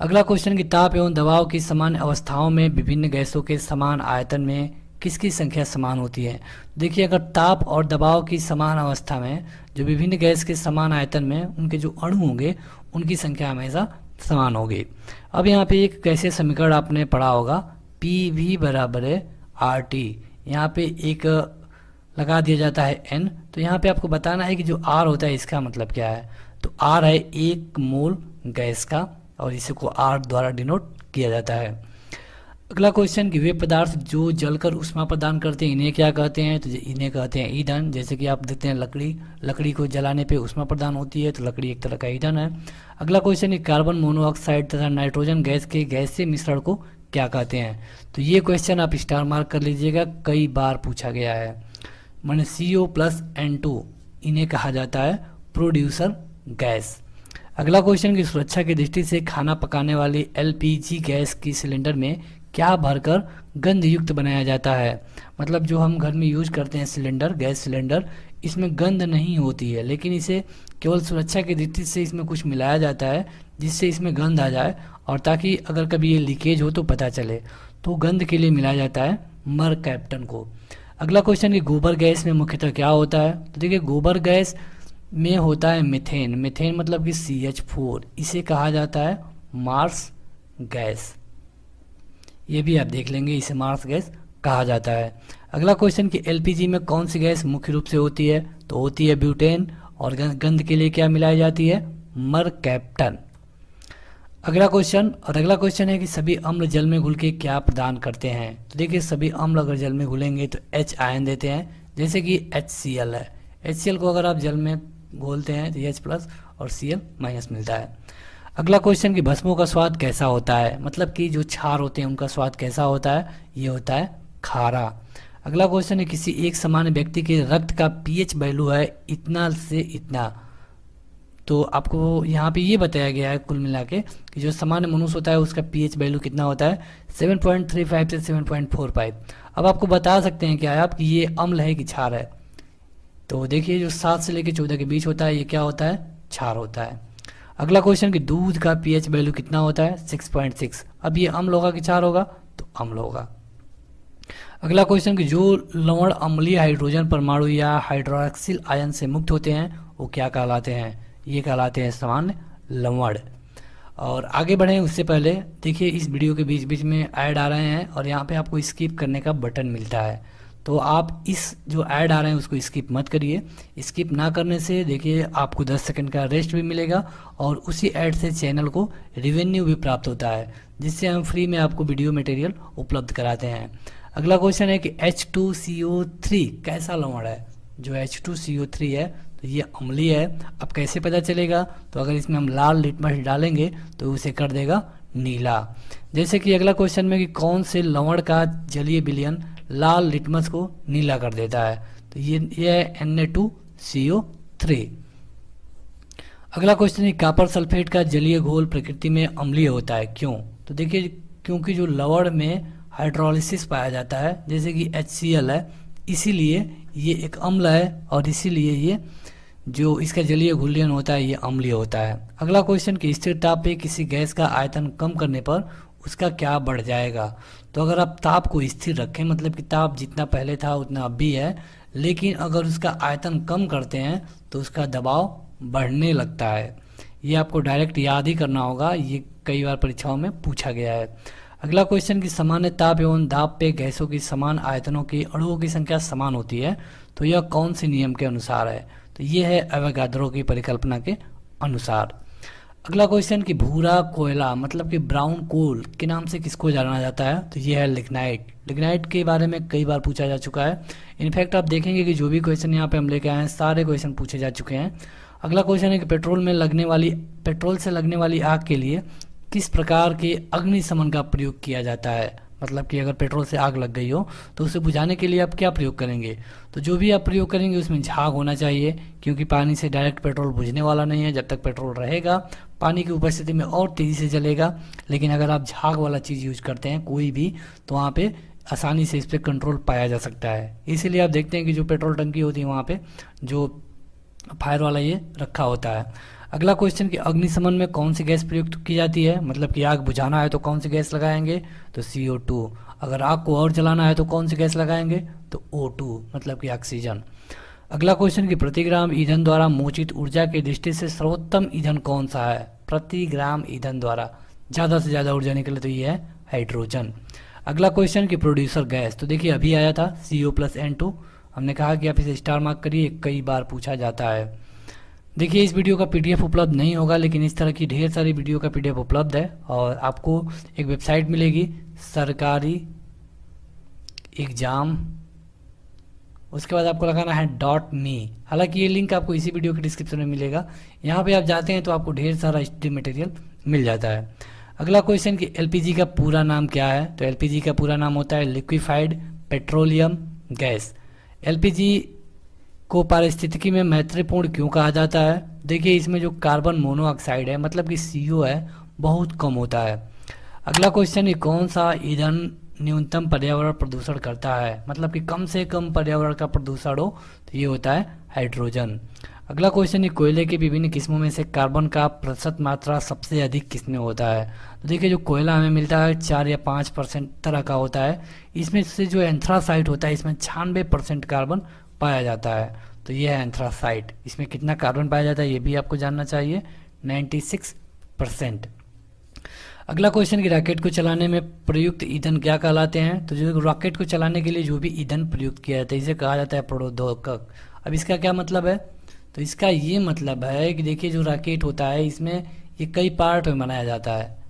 Speaker 1: अगला क्वेश्चन कि ताप एवं दबाव की समान अवस्थाओं में विभिन्न गैसों के समान आयतन में किसकी संख्या समान होती है। देखिए अगर ताप और दबाव की समान अवस्था में जो विभिन्न गैस के समान आयतन में उनके जो अणु होंगे उनकी संख्या हमेशा समान होगी। अब यहाँ पे एक गैसीय समीकरण आपने पढ़ा होगा PV बराबर है RT, यहाँ पे एक लगा दिया जाता है N। तो यहाँ पे आपको बताना है कि जो R होता है इसका मतलब क्या है। तो R है 1 मोल गैस का और इसी को R द्वारा डिनोट किया जाता है। अगला क्वेश्चन कि वे पदार्थ जो जलकर ऊष्मा प्रदान करते हैं इन्हें क्या कहते हैं। तो इन्हें कहते हैं ईंधन। जैसे कि आप देखते हैं लकड़ी को जलाने पे ऊष्मा प्रदान होती है तो लकड़ी एक तरह का ईंधन है। अगला क्वेश्चन कार्बन मोनोऑक्साइड तथा नाइट्रोजन गैस के गैसीय मिश्रण को क्या कहते हैं। तो ये क्वेश्चन आप स्टार मार्क कर लीजिएगा, कई बार पूछा गया है। माने CO+N2 इन्हें कहा जाता है प्रोड्यूसर गैस। अगला क्वेश्चन की सुरक्षा की दृष्टि से खाना पकाने वाली LPG गैस की सिलेंडर में क्या भरकर गंध युक्त बनाया जाता है। मतलब जो हम घर में यूज करते हैं सिलेंडर, गैस सिलेंडर, इसमें गंध नहीं होती है, लेकिन इसे केवल सुरक्षा की दृष्टि से इसमें कुछ मिलाया जाता है जिससे इसमें गंध आ जाए और ताकि अगर कभी ये लीकेज हो तो पता चले। तो गंध के लिए मिलाया जाता है मर कैप्टन को। अगला क्वेश्चन कि गोबर गैस में मुख्यतः क्या होता है। तो देखिए गोबर गैस में होता है मीथेन। मीथेन मतलब कि CH4, इसे कहा जाता है मार्स गैस। ये भी आप देख लेंगे, इसे मार्स गैस कहा जाता है। अगला क्वेश्चन कि LPG में कौन सी गैस मुख्य रूप से होती है। तो होती है ब्यूटेन और गंध के लिए क्या मिलाई जाती है मर कैप्टन। अगला क्वेश्चन है कि सभी अम्ल जल में घुल के क्या प्रदान करते हैं। तो देखिए सभी अम्ल अगर जल में घुलेंगे तो H आयन देते हैं, जैसे कि HCl है। HCl को अगर आप जल में घोलते हैं तो H+ और Cl- मिलता है। अगला क्वेश्चन कि भस्मों का स्वाद कैसा होता है, मतलब कि जो क्षार होते हैं उनका स्वाद कैसा होता है, ये होता है खारा। अगला क्वेश्चन है किसी एक सामान्य व्यक्ति के रक्त का pH वैल्यू है इतना से इतना। तो आपको यहाँ पे ये बताया गया है कुल मिला के कि जो सामान्य मनुष्य होता है उसका pH वैल्यू कितना होता है, 7.35 से 7.45। अब आपको बता सकते हैं क्या आप कि ये अम्ल है कि क्षार है। तो देखिए जो 7 से लेकर 14 के बीच होता है ये क्या होता है, क्षार होता है। अगला क्वेश्चन कि दूध का pH वैल्यू कितना होता है, 6.6। अब ये अम्ल होगा कि क्षार होगा, तो अम्ल होगा। अगला क्वेश्चन कि जो लवण अम्लीय हाइड्रोजन परमाणु या हाइड्रोक्सिल आयन से मुक्त होते हैं वो क्या कहलाते हैं, ये कहलाते हैं सामान्य लवण। और आगे बढ़ें उससे पहले देखिए इस वीडियो के बीच बीच में ऐड आ रहे हैं और यहाँ पे आपको स्किप करने का बटन मिलता है, तो आप इस जो ऐड आ रहे हैं उसको स्किप मत करिए। स्किप ना करने से देखिए आपको 10 सेकंड का रेस्ट भी मिलेगा और उसी ऐड से चैनल को रिवेन्यू भी प्राप्त होता है, जिससे हम फ्री में आपको वीडियो मटेरियल उपलब्ध कराते हैं। अगला क्वेश्चन है कि H2CO3 कैसा लवण है। जो H2CO3 है तो ये अम्लीय है। अब कैसे पता चलेगा, तो अगर इसमें हम लाल लिटमस डालेंगे तो उसे कर देगा नीला। जैसे कि अगला क्वेश्चन में कि कौन से लवण का जलीय विलयन लाल लिटमस को नीला कर देता है, तो ये है Na2CO3। अगला क्वेश्चन है कॉपर सल्फेट का जलीय घोल प्रकृति में अम्लीय होता है, क्यों। तो देखिए क्योंकि जो लवण में हाइड्रोलिसिस पाया जाता है जैसे कि HCl है, इसीलिए ये एक अम्ल है और इसीलिए ये जो इसका जलीय घुलनशील होता है ये अम्लीय होता है। अगला क्वेश्चन कि स्थिर ताप पे किसी गैस का आयतन कम करने पर उसका क्या बढ़ जाएगा। तो अगर आप ताप को स्थिर रखें, मतलब कि ताप जितना पहले था उतना अब भी है, लेकिन अगर उसका आयतन कम करते हैं तो उसका दबाव बढ़ने लगता है। ये आपको डायरेक्ट याद ही करना होगा, ये कई बार परीक्षाओं में पूछा गया है। अगला क्वेश्चन कि सामान्य ताप एवं दाब पे गैसों की समान आयतनों की अणुओं की संख्या समान होती है, तो यह कौन से नियम के अनुसार है। तो ये है एवोगाड्रो की परिकल्पना के अनुसार। अगला क्वेश्चन कि भूरा कोयला मतलब कि ब्राउन कोल के नाम से किसको जाना जाता है, तो ये है लिग्नाइट। लिग्नाइट के बारे में कई बार पूछा जा चुका है। इनफैक्ट आप देखेंगे कि जो भी क्वेश्चन यहाँ पे हम लेके आए हैं सारे क्वेश्चन पूछे जा चुके हैं। अगला क्वेश्चन है कि पेट्रोल से लगने वाली आग के लिए किस प्रकार के अग्निशमन का प्रयोग किया जाता है। मतलब कि अगर पेट्रोल से आग लग गई हो तो उसे बुझाने के लिए आप क्या प्रयोग करेंगे, तो जो भी आप प्रयोग करेंगे उसमें झाग होना चाहिए, क्योंकि पानी से डायरेक्ट पेट्रोल बुझने वाला नहीं है। जब तक पेट्रोल रहेगा पानी की उपस्थिति में और तेज़ी से जलेगा, लेकिन अगर आप झाग वाला चीज़ यूज करते हैं कोई भी, तो वहाँ पे आसानी से इस पर कंट्रोल पाया जा सकता है। इसीलिए आप देखते हैं कि जो पेट्रोल टंकी होती है वहाँ पे जो फायर वाला ये रखा होता है। अगला क्वेश्चन कि अग्निशमन में कौन सी गैस प्रयुक्त की जाती है, मतलब कि आग बुझाना है तो कौन सी गैस लगाएंगे, तो CO2। अगर आग को और जलाना है तो कौन सी गैस लगाएंगे, तो O2 मतलब कि ऑक्सीजन। अगला क्वेश्चन कि प्रति ग्राम ईंधन द्वारा मोचित ऊर्जा की दृष्टि से सर्वोत्तम ईंधन कौन सा है। प्रति ग्राम ईंधन द्वारा ज़्यादा से ज़्यादा ऊर्जा निकले तो ये है हाइड्रोजन। अगला क्वेश्चन कि प्रोड्यूसर गैस, तो देखिए अभी आया था CO+N2। हमने कहा कि आप इसे स्टार मार्क करिए, कई बार पूछा जाता है। देखिए इस वीडियो का PDF उपलब्ध नहीं होगा, लेकिन इस तरह की ढेर सारी वीडियो का PDF उपलब्ध है और आपको एक वेबसाइट मिलेगी सरकारी एग्ज़ाम, उसके बाद आपको लगाना है .me। हालांकि ये लिंक आपको इसी वीडियो के डिस्क्रिप्शन में मिलेगा। यहाँ पे आप जाते हैं तो आपको ढेर सारा स्टडी मटेरियल मिल जाता है। अगला क्वेश्चन कि LPG का पूरा नाम क्या है, तो LPG का पूरा नाम होता है लिक्विफाइड पेट्रोलियम गैस। LPG को पारिस्थितिकी में महत्वपूर्ण क्यों कहा जाता है। देखिए इसमें जो कार्बन मोनोऑक्साइड है मतलब कि CO है बहुत कम होता है। अगला क्वेश्चन ये कौन सा ईंधन न्यूनतम पर्यावरण प्रदूषण करता है, मतलब कि कम से कम पर्यावरण का प्रदूषण हो, तो ये होता है हाइड्रोजन। अगला क्वेश्चन ये कोयले की विभिन्न किस्मों में से कार्बन का प्रतिशत मात्रा सबसे अधिक किसमें होता है। तो देखिए जो कोयला हमें मिलता है 4 या 5% तरह का होता है। इसमें से जो एंथ्रासाइट होता है इसमें 96% कार्बन पाया जाता है, तो ये है एंथ्रासाइट। इसमें कितना कार्बन पाया जाता है ये भी आपको जानना चाहिए, 96%। अगला क्वेश्चन कि रॉकेट को चलाने में प्रयुक्त ईंधन क्या कहलाते हैं। तो जो रॉकेट को चलाने के लिए जो भी ईंधन प्रयुक्त किया जाता है इसे कहा जाता है प्रोद्योगक। अब इसका क्या मतलब है, तो इसका ये मतलब है कि देखिए जो रॉकेट होता है इसमें ये कई पार्ट में बनाया जाता है।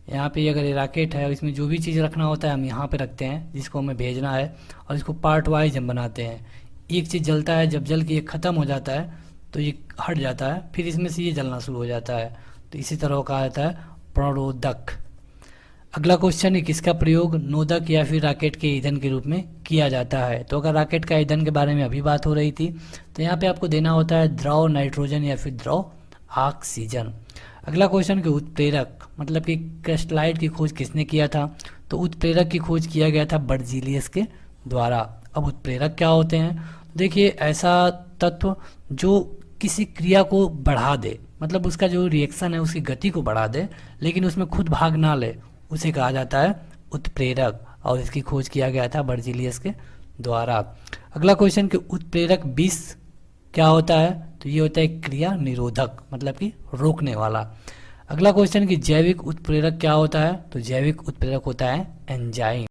Speaker 1: यहाँ पे अगर ये रॉकेट है और इसमें जो भी चीज़ रखना होता है हम यहाँ पे रखते हैं जिसको हमें भेजना है, और इसको पार्ट वाइज हम बनाते हैं। एक चीज़ जलता है, जब जल के ये ख़त्म हो जाता है तो ये हट जाता है, फिर इसमें से ये जलना शुरू हो जाता है। तो इसी तरह कहा जाता है प्रणोदक। अगला क्वेश्चन है, किसका प्रयोग नोदक या फिर रॉकेट के ईंधन के रूप में किया जाता है। तो अगर रॉकेट का ईंधन के बारे में अभी बात हो रही थी तो यहाँ पे आपको देना होता है द्रव नाइट्रोजन या फिर द्रव ऑक्सीजन। अगला क्वेश्चन कि उत्प्रेरक मतलब कि क्रिस्टलाइट की खोज किसने किया था। तो उत्प्रेरक की खोज किया गया था बर्जीलियस के द्वारा। अब उत्प्रेरक क्या होते हैं, देखिए ऐसा तत्व जो किसी क्रिया को बढ़ा दे, मतलब उसका जो रिएक्शन है उसकी गति को बढ़ा दे लेकिन उसमें खुद भाग ना ले, उसे कहा जाता है उत्प्रेरक, और इसकी खोज किया गया था बर्जीलियस के द्वारा। अगला क्वेश्चन कि उत्प्रेरक विष क्या होता है। तो ये होता है क्रिया निरोधक मतलब कि रोकने वाला। अगला क्वेश्चन कि जैविक उत्प्रेरक क्या होता है। तो जैविक उत्प्रेरक होता है एंजाइम।